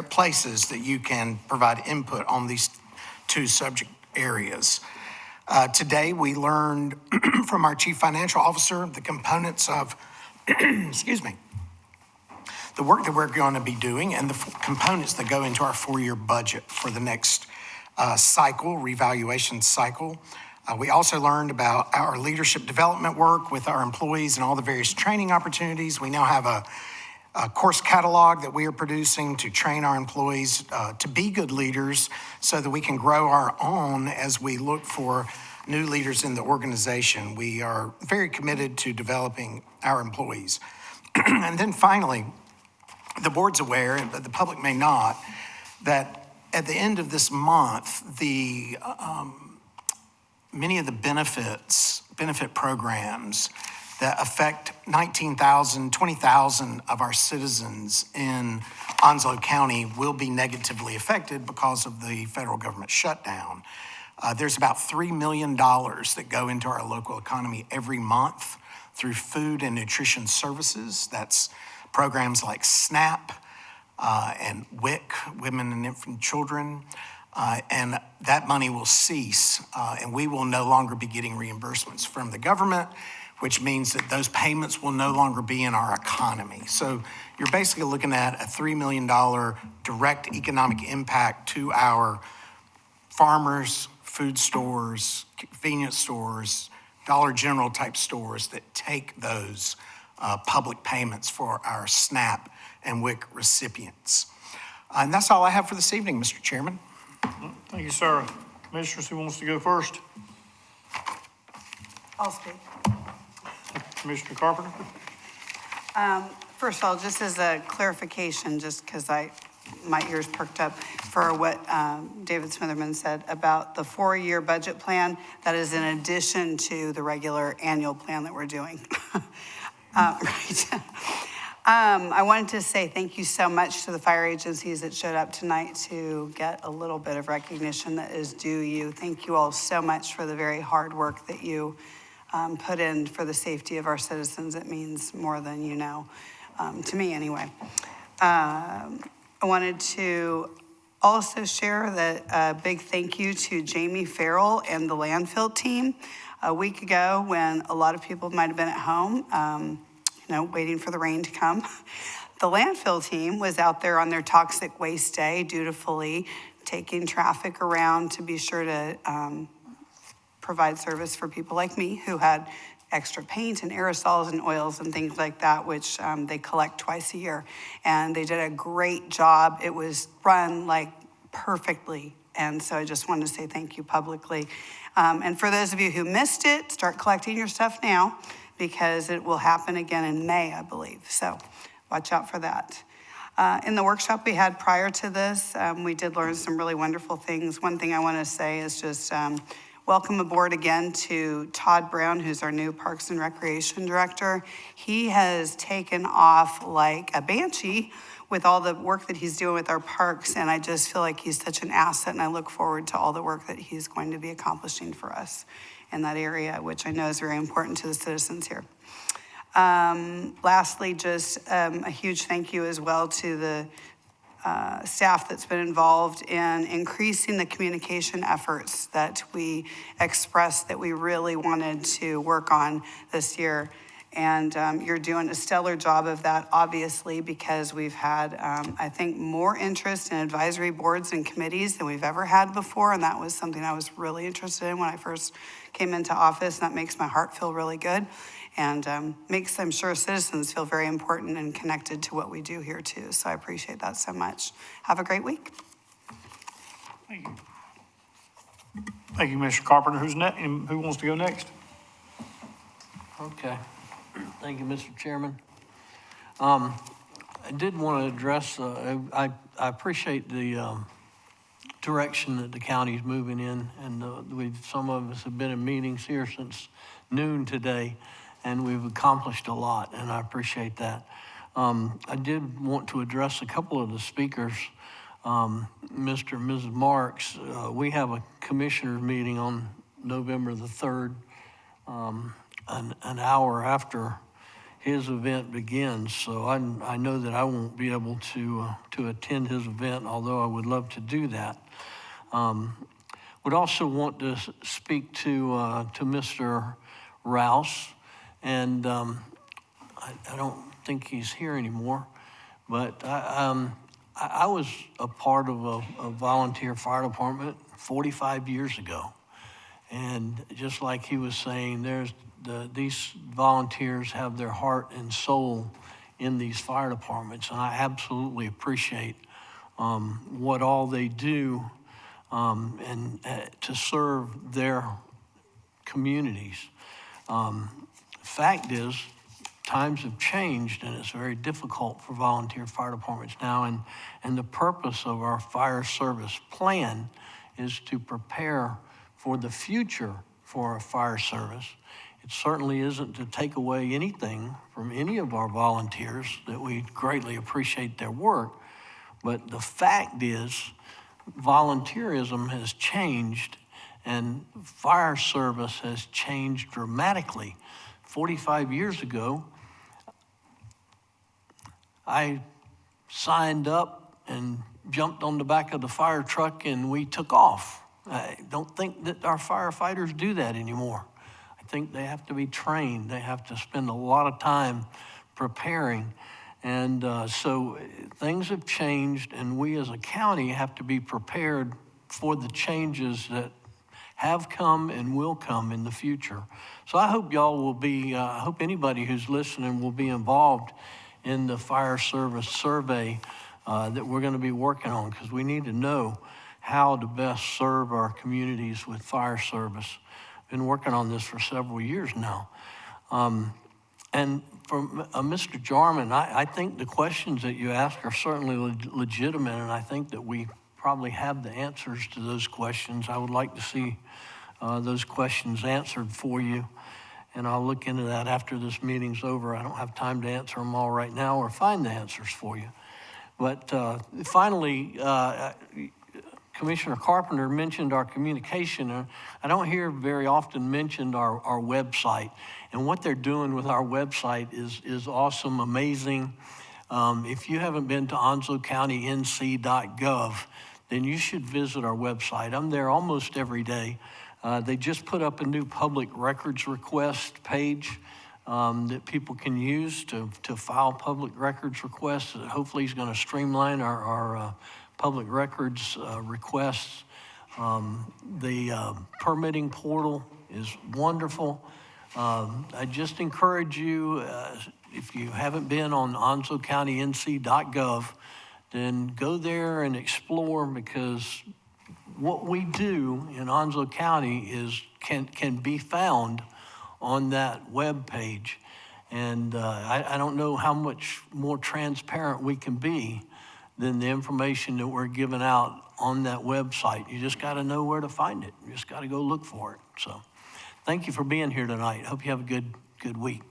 places that you can provide input on these two subject areas. Today, we learned from our chief financial officer the components of, excuse me, the work that we're going to be doing and the components that go into our 4-year budget for the next revaluation cycle. We also learned about our leadership development work with our employees and all the various training opportunities. We now have a course catalog that we are producing to train our employees to be good leaders so that we can grow our own as we look for new leaders in the organization. We are very committed to developing our employees. And then finally, the board's aware, but the public may not, that at the end of this month, many of the benefit programs that affect 20,000 of our citizens in Onslow County will be negatively affected because of the federal government shutdown. There's about $3 million that go into our local economy every month through food and nutrition services. That's programs like SNAP and WIC, Women and Infant Children, and that money will cease, and we will no longer be getting reimbursements from the government, which means that those payments will no longer be in our economy. So you're basically looking at a $3 million direct economic impact to our farmers, food stores, convenience stores, Dollar General type stores that take those public payments for our SNAP and WIC recipients. And that's all I have for this evening, Mr. Chairman. Thank you, sir. Commissioners, who wants to go first? I'll speak. Commissioner Carpenter? First of all, just as a clarification, just because my ears perked up for what David Smitherman said about the 4-year budget plan, that is in addition to the regular annual plan that we're doing. Right. I wanted to say thank you so much to the fire agencies that showed up tonight to get a little bit of recognition that is due you. Thank you all so much for the very hard work that you put in for the safety of our citizens. It means more than you know, to me anyway. I wanted to also share that a big thank you to Jamie Farrell and the landfill team. A week ago, when a lot of people might have been at home, waiting for the rain to come, the landfill team was out there on their toxic waste day, dutifully taking traffic around to be sure to provide service for people like me who had extra paint and aerosols and oils and things like that, which they collect twice a year. And they did a great job. It was run like perfectly. And so I just wanted to say thank you publicly. And for those of you who missed it, start collecting your stuff now, because it will happen again in May, I believe. So watch out for that. In the workshop we had prior to this, we did learn some really wonderful things. One thing I want to say is just welcome aboard again to Todd Brown, who's our new Parks and Recreation Director. He has taken off like a banshee with all the work that he's doing with our parks, and I just feel like he's such an asset, and I look forward to all the work that he's going to be accomplishing for us in that area, which I know is very important to the citizens here. Lastly, just a huge thank you as well to the staff that's been involved in increasing the communication efforts that we expressed that we really wanted to work on this year. And you're doing a stellar job of that, obviously, because we've had, I think, more interest in advisory boards and committees than we've ever had before. And that was something I was really interested in when I first came into office. And that makes my heart feel really good and makes, I'm sure, citizens feel very important and connected to what we do here, too. So I appreciate that so much. Have a great week. Thank you. Thank you, Mr. Carpenter. Who wants to go next? Okay. Thank you, Mr. Chairman. I did want to address, I appreciate the direction that the county's moving in, and some of us have been in meetings here since noon today, and we've accomplished a lot, and I appreciate that. I did want to address a couple of the speakers. Mr. and Mrs. Marks, we have a commissioners meeting on November the 3rd, an hour after his event begins. So I know that I won't be able to attend his event, although I would love to do that. Would also want to speak to Mr. Rouse, and I don't think he's here anymore, but I was a part of a volunteer fire department 45 years ago. And just like he was saying, these volunteers have their heart and soul in these fire departments. And I absolutely appreciate what all they do and to serve their communities. Fact is, times have changed, and it's very difficult for volunteer fire departments now. And the purpose of our fire service plan is to prepare for the future for our fire service. It certainly isn't to take away anything from any of our volunteers, that we greatly appreciate their work. But the fact is, volunteerism has changed, and fire service has changed dramatically. 45 years ago, I signed up and jumped on the back of the fire truck and we took off. I don't think that our firefighters do that anymore. I think they have to be trained. They have to spend a lot of time preparing. And so things have changed, and we as a county have to be prepared for the changes that have come and will come in the future. So I hope y'all will be, I hope anybody who's listening will be involved in the fire service survey that we're going to be working on, because we need to know how to best serve our communities with fire service. Been working on this for several years now. And from Mr. Jarman, I think the questions that you ask are certainly legitimate, and I think that we probably have the answers to those questions. I would like to see those questions answered for you, and I'll look into that after this meeting's over. I don't have time to answer them all right now or find the answers for you. But finally, Commissioner Carpenter mentioned our communication. I don't hear very often mentioned our website. And what they're doing with our website is awesome, amazing. If you haven't been to onslowcountync.gov, then you should visit our website. I'm there almost every day. They just put up a new public records request page that people can use to file public records requests. Hopefully it's going to streamline our public records requests. The permitting portal is wonderful. I just encourage you, if you haven't been on onslowcountync.gov, then go there and explore, because what we do in Onslow County can be found on that web page. And I don't know how much more transparent we can be than the information that we're giving out on that website. You just got to know where to find it. You just got to go look for it. So thank you for being here tonight. Hope you have a good week.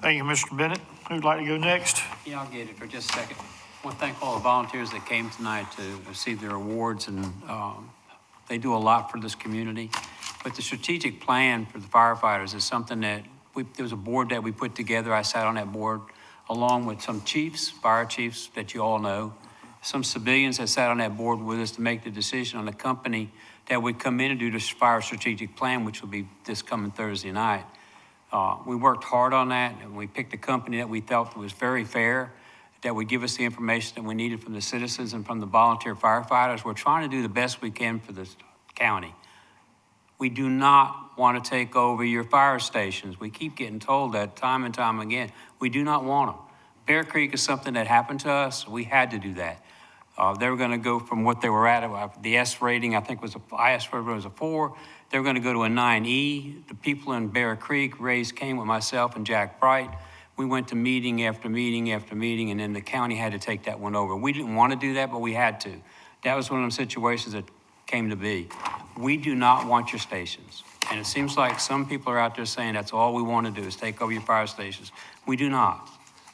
Thank you, Mr. Bennett. Who'd like to go next? Yeah, I'll get it for just a second. I want to thank all the volunteers that came tonight to receive their awards, and they do a lot for this community. But the strategic plan for the firefighters is something that there was a board that we put together. I sat on that board along with some chiefs, fire chiefs that you all know, some civilians that sat on that board with us to make the decision on the company that would come in and do this fire strategic plan, which will be this coming Thursday night. We worked hard on that, and we picked a company that we felt was very fair, that would give us the information that we needed from the citizens and from the volunteer firefighters. We're trying to do the best we can for this county. We do not want to take over your fire stations. We keep getting told that time and time again. We do not want them. Bear Creek is something that happened to us. We had to do that. They were going to go from what they were at, the S rating, I think was IS rating was a 4. They were going to go to a 9E. The people in Bear Creek came with myself and Jack Bright. We went to meeting after meeting after meeting, and then the county had to take that one over. We didn't want to do that, but we had to. That was one of those situations that came to be. We do not want your stations. And it seems like some people are out there saying that's all we want to do is take over your fire stations. We do not.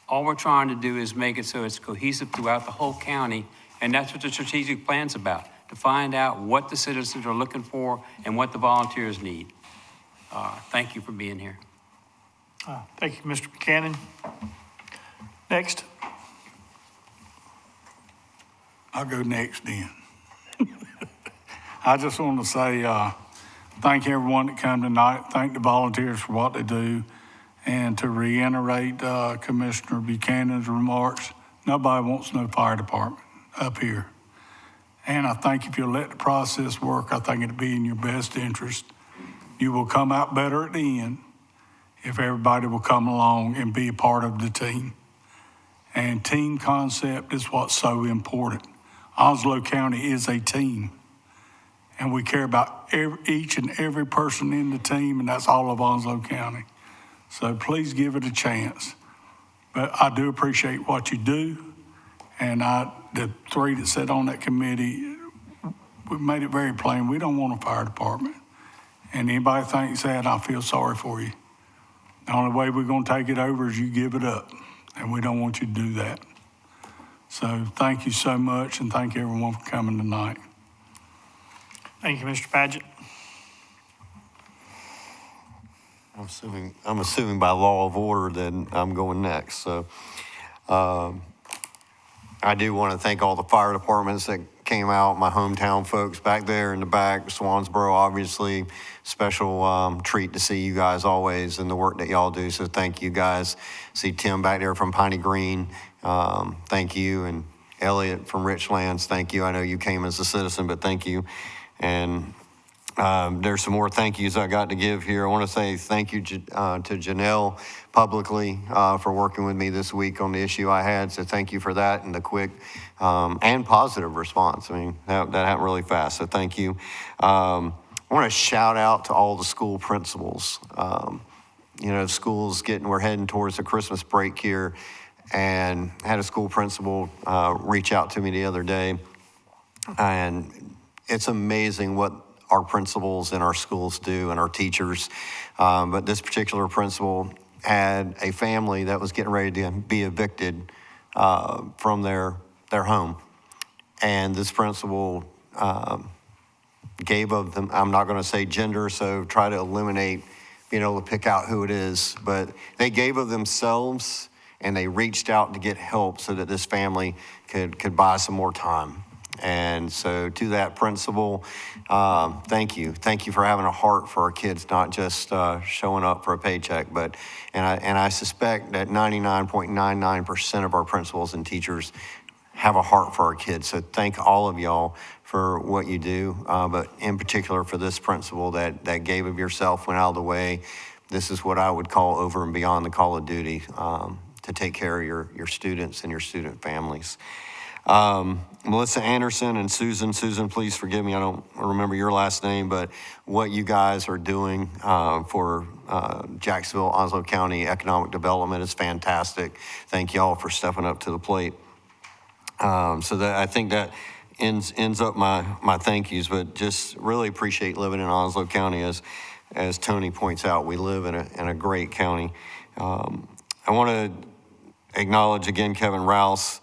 All we're trying to do is make it so it's cohesive throughout the whole county, and that's what the strategic plan's about, to find out what the citizens are looking for and what the volunteers need. Thank you for being here. Thank you, Mr. Buchanan. Next. I'll go next then. I just want to say thank everyone that come tonight. Thank the volunteers for what they do. And to reiterate Commissioner Buchanan's remarks, nobody wants no fire department up here. And I think if you let the process work, I think it'll be in your best interest. You will come out better at the end if everybody will come along and be a part of the team. And team concept is what's so important. Onslow County is a team, and we care about each and every person in the team, and that's all of Onslow County. So please give it a chance. But I do appreciate what you do, and the three that sit on that committee, we made it very plain, we don't want a fire department. And anybody thinks that, I feel sorry for you. The only way we're going to take it over is you give it up, and we don't want you to do that. So thank you so much, and thank everyone for coming tonight. Thank you, Mr. Padgett. I'm assuming by law of order that I'm going next. So I do want to thank all the fire departments that came out, my hometown folks back there in the back, Swansboro, obviously, special treat to see you guys always and the work that y'all do. So thank you guys. See Tim back there from Piney Green. Thank you. And Elliot from Richlands, thank you. I know you came as a citizen, but thank you. And there's some more thank yous I got to give here. I want to say thank you to Janelle publicly for working with me this week on the issue I had. So thank you for that and the quick and positive response. I mean, that happened really fast. So thank you. I want to shout out to all the school principals. We're heading towards the Christmas break here, and had a school principal reach out to me the other day, and it's amazing what our principals in our schools do and our teachers. But this particular principal had a family that was getting ready to be evicted from their home. And this principal gave of them, I'm not gonna say gender, so try to eliminate being able to pick out who it is, but they gave of themselves and they reached out to get help so that this family could buy some more time. And so to that principal, thank you. Thank you for having a heart for our kids, not just showing up for a paycheck, and I suspect that 99.99% of our principals and teachers have a heart for our kids. So thank all of y'all for what you do, but in particular for this principal that gave of yourself, went out of the way. This is what I would call over and beyond the call of duty, to take care of your students and your student families. Melissa Anderson and Susan, please forgive me, I don't remember your last name, but what you guys are doing for Jacksonville, Onslow County economic development is fantastic. Thank y'all for stepping up to the plate. So that I think that ends up my thank yous, but just really appreciate living in Onslow County. As Tony points out, we live in a great county. I want to acknowledge again Kevin Rouse.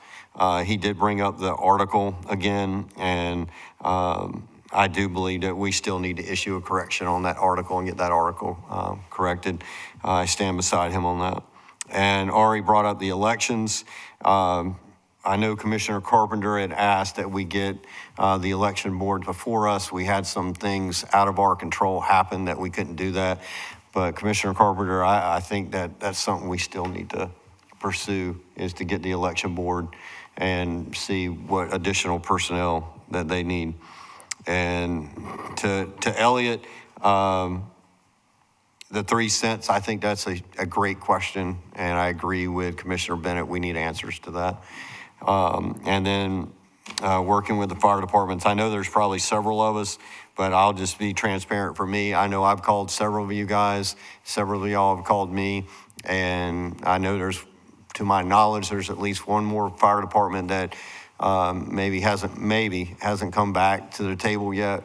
He did bring up the article again, and I do believe that we still need to issue a correction on that article and get that article corrected. I stand beside him on that. And Ari brought up the elections. I know Commissioner Carpenter had asked that we get the election board before us. We had some things out of our control happen that we couldn't do that. But Commissioner Carpenter, I think that that's something we still need to pursue, is to get the election board and see what additional personnel that they need. And to Elliot, the 3 cents, I think that's a great question, and I agree with Commissioner Bennett. We need answers to that. And then working with the fire departments, I know there's probably several of us, but I'll just be transparent for me. I know I've called several of you guys, several of y'all have called me, and I know there's, to my knowledge, there's at least one more fire department that maybe hasn't come back to the table yet.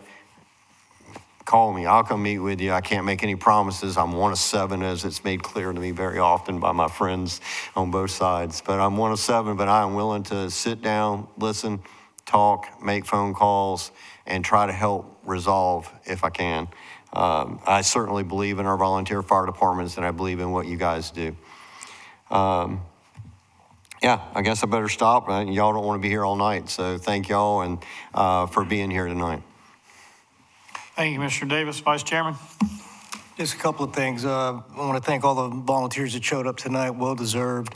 Call me. I'll come meet with you. I can't make any promises. I'm one of 7, as it's made clear to me very often by my friends on both sides. But I'm one of 7, but I am willing to sit down, listen, talk, make phone calls, and try to help resolve if I can. I certainly believe in our volunteer fire departments, and I believe in what you guys do. Yeah, I guess I better stop. Y'all don't want to be here all night, so thank y'all and for being here tonight. Thank you, Mr. Davis. Vice Chairman. Just a couple of things. I want to thank all the volunteers that showed up tonight, well deserved.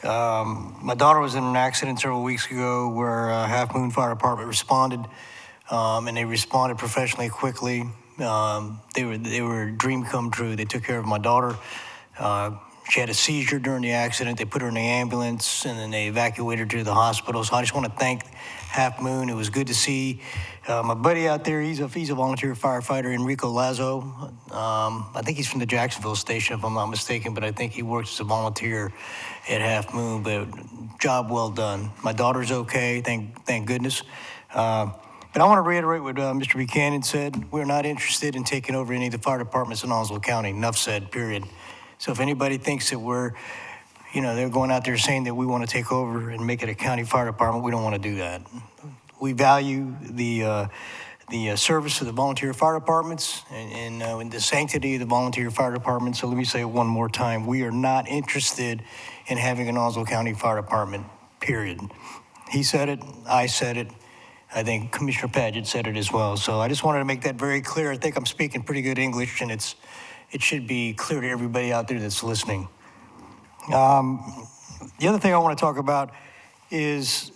My daughter was in an accident several weeks ago where Half Moon Fire Department responded, and they responded professionally, quickly. They were a dream come true. They took care of my daughter. She had a seizure during the accident. They put her in the ambulance, and then they evacuated her to the hospital. So I just want to thank Half Moon. It was good to see my buddy out there. He's a volunteer firefighter, Enrico Lazo. I think he's from the Jacksonville station, if I'm not mistaken, but I think he works as a volunteer at Half Moon. But job well done. My daughter's okay, thank goodness. But I want to reiterate what Mr. Buchanan said. We're not interested in taking over any of the fire departments in Onslow County. Enough said, period. So if anybody thinks that they're going out there saying that we want to take over and make it a county fire department, we don't want to do that. We value the service of the volunteer fire departments and the sanctity of the volunteer fire department. So let me say it one more time. We are not interested in having an Onslow County fire department, period. He said it, I said it. I think Commissioner Padgett said it as well. So I just wanted to make that very clear. I think I'm speaking pretty good English, and it should be clear to everybody out there that's listening. The other thing I want to talk about is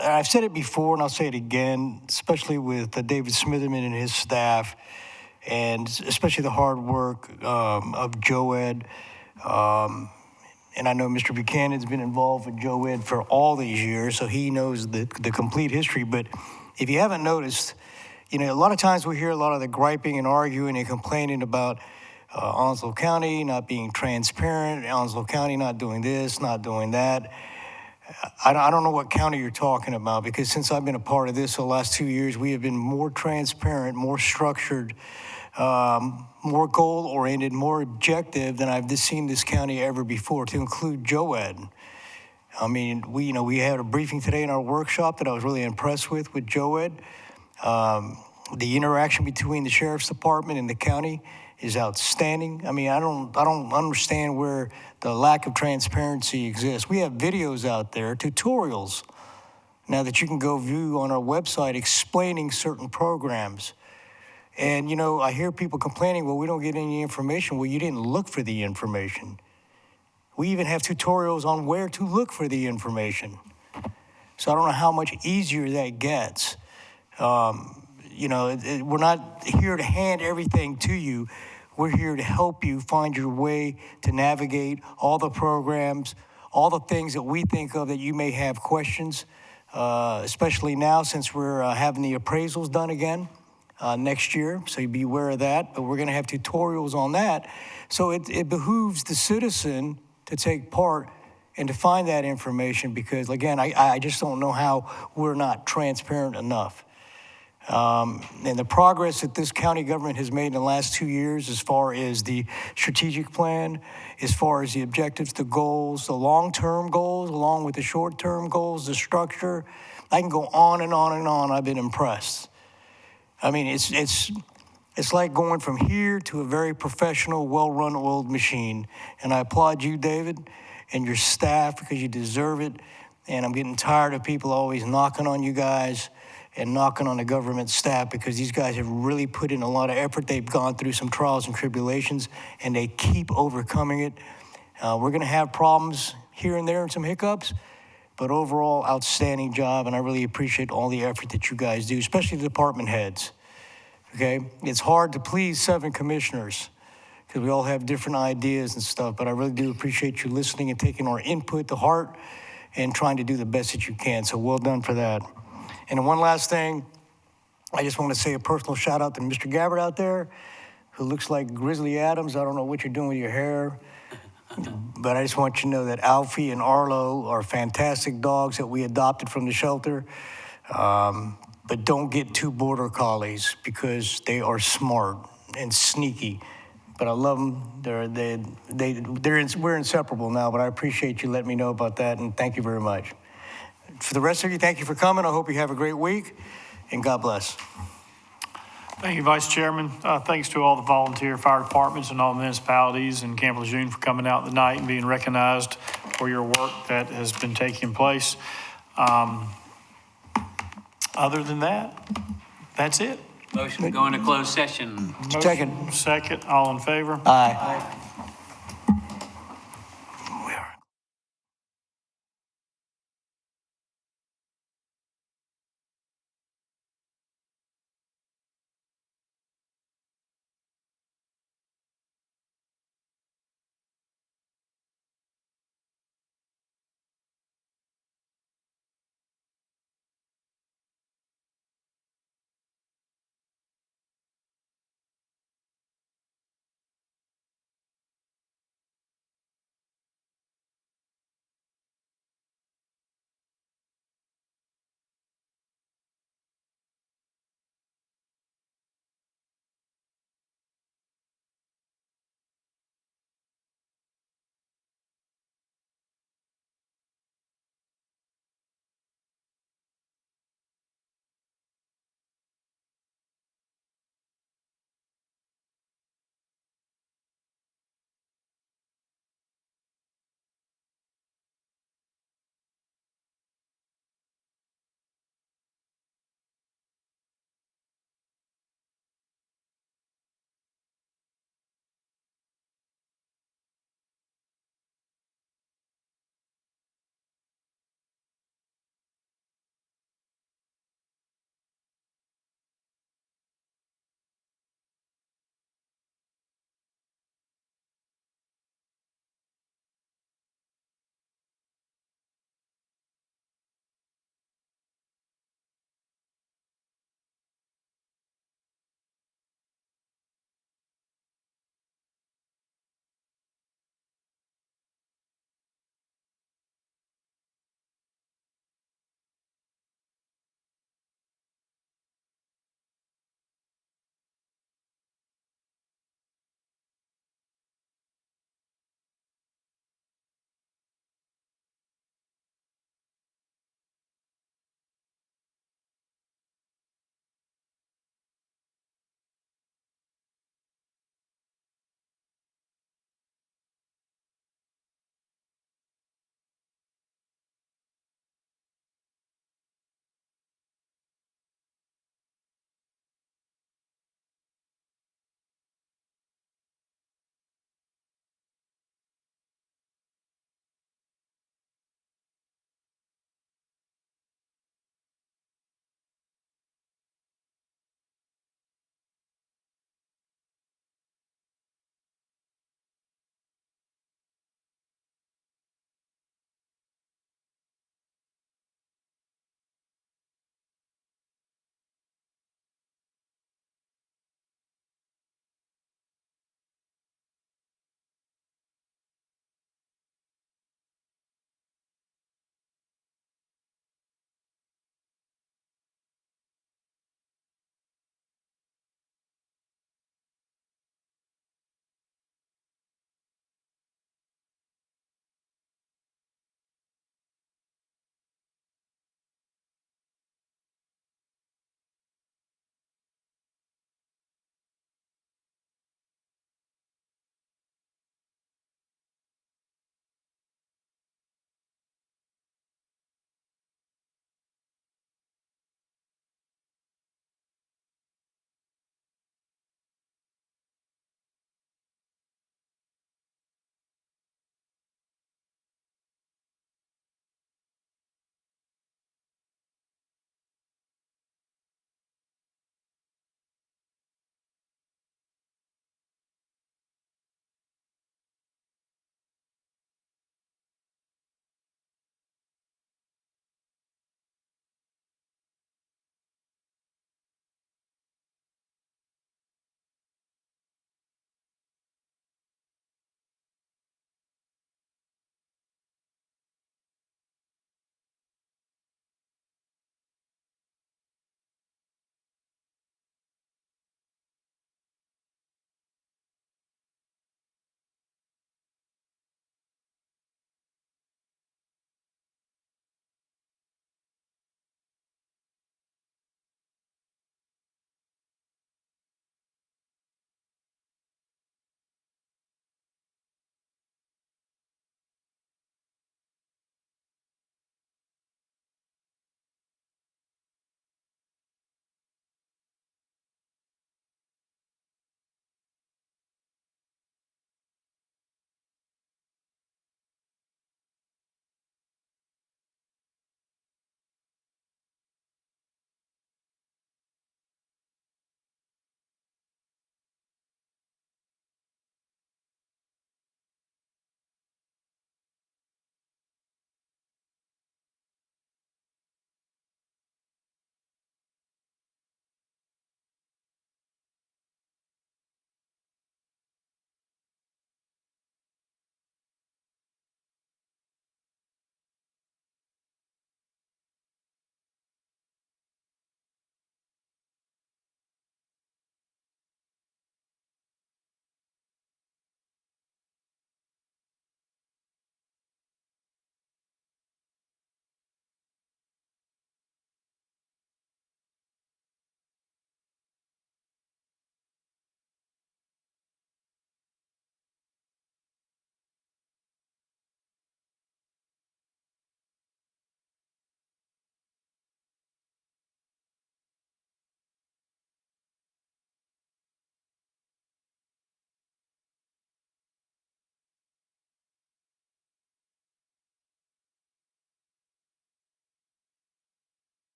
I've said it before and I'll say it again, especially with David Smitherman and his staff, and especially the hard work of Joe Ed. And I know Mr. Buchanan's been involved with Joe Ed for all these years, so he knows the complete history. But if you haven't noticed, a lot of times we hear a lot of the griping and arguing and complaining about Onslow County not being transparent, Onslow County not doing this, not doing that. I don't know what county you're talking about, because since I've been a part of this the last 2 years, we have been more transparent, more structured, more goal-oriented, more objective than I've seen this county ever before, to include Joe Ed. I mean, we had a briefing today in our workshop that I was really impressed with Joe Ed. The interaction between the sheriff's department and the county is outstanding. I mean, I don't understand where the lack of transparency exists. We have videos out there, tutorials, now that you can go view on our website explaining certain programs. And, I hear people complaining, well, we don't get any information. Well, you didn't look for the information. We even have tutorials on where to look for the information. So I don't know how much easier that gets. We're not here to hand everything to you. We're here to help you find your way to navigate all the programs, all the things that we think of that you may have questions, especially now since we're having the appraisals done again next year. So you be aware of that. But we're going to have tutorials on that. So it behooves the citizen to take part and to find that information, because, again, I just don't know how we're not transparent enough. And the progress that this county government has made in the last 2 years, as far as the strategic plan, as far as the objectives, the goals, the long-term goals, along with the short-term goals, the structure, I can go on and on and on. I've been impressed. I mean, it's like going from here to a very professional, well-run oiled machine. And I applaud you, David, and your staff because you deserve it. And I'm getting tired of people always knocking on you guys and knocking on the government staff because these guys have really put in a lot of effort. They've gone through some trials and tribulations, and they keep overcoming it. We're going to have problems here and there and some hiccups, but overall, outstanding job, and I really appreciate all the effort that you guys do, especially the department heads, okay? It's hard to please 7 commissioners because we all have different ideas and stuff, but I really do appreciate you listening and taking our input to heart and trying to do the best that you can, so well done for that. And then one last thing, I just want to say a personal shout out to Mr. Gabbard out there, who looks like Grizzly Adams. I don't know what you're doing with your hair, but I just want you to know that Alfie and Arlo are fantastic dogs that we adopted from the shelter. But don't get 2 border collies because they are smart and sneaky. But I love them. We're inseparable now, but I appreciate you letting me know about that, and thank you very much. For the rest of you, thank you for coming. I hope you have a great week, and God bless. Thank you, Vice Chairman. Thanks to all the volunteer fire departments and all the municipalities in Camp Lejeune for coming out tonight and being recognized for your work that has been taking place. Other than that, that's it. Motion to go into closed session. Second. All in favor? Aye.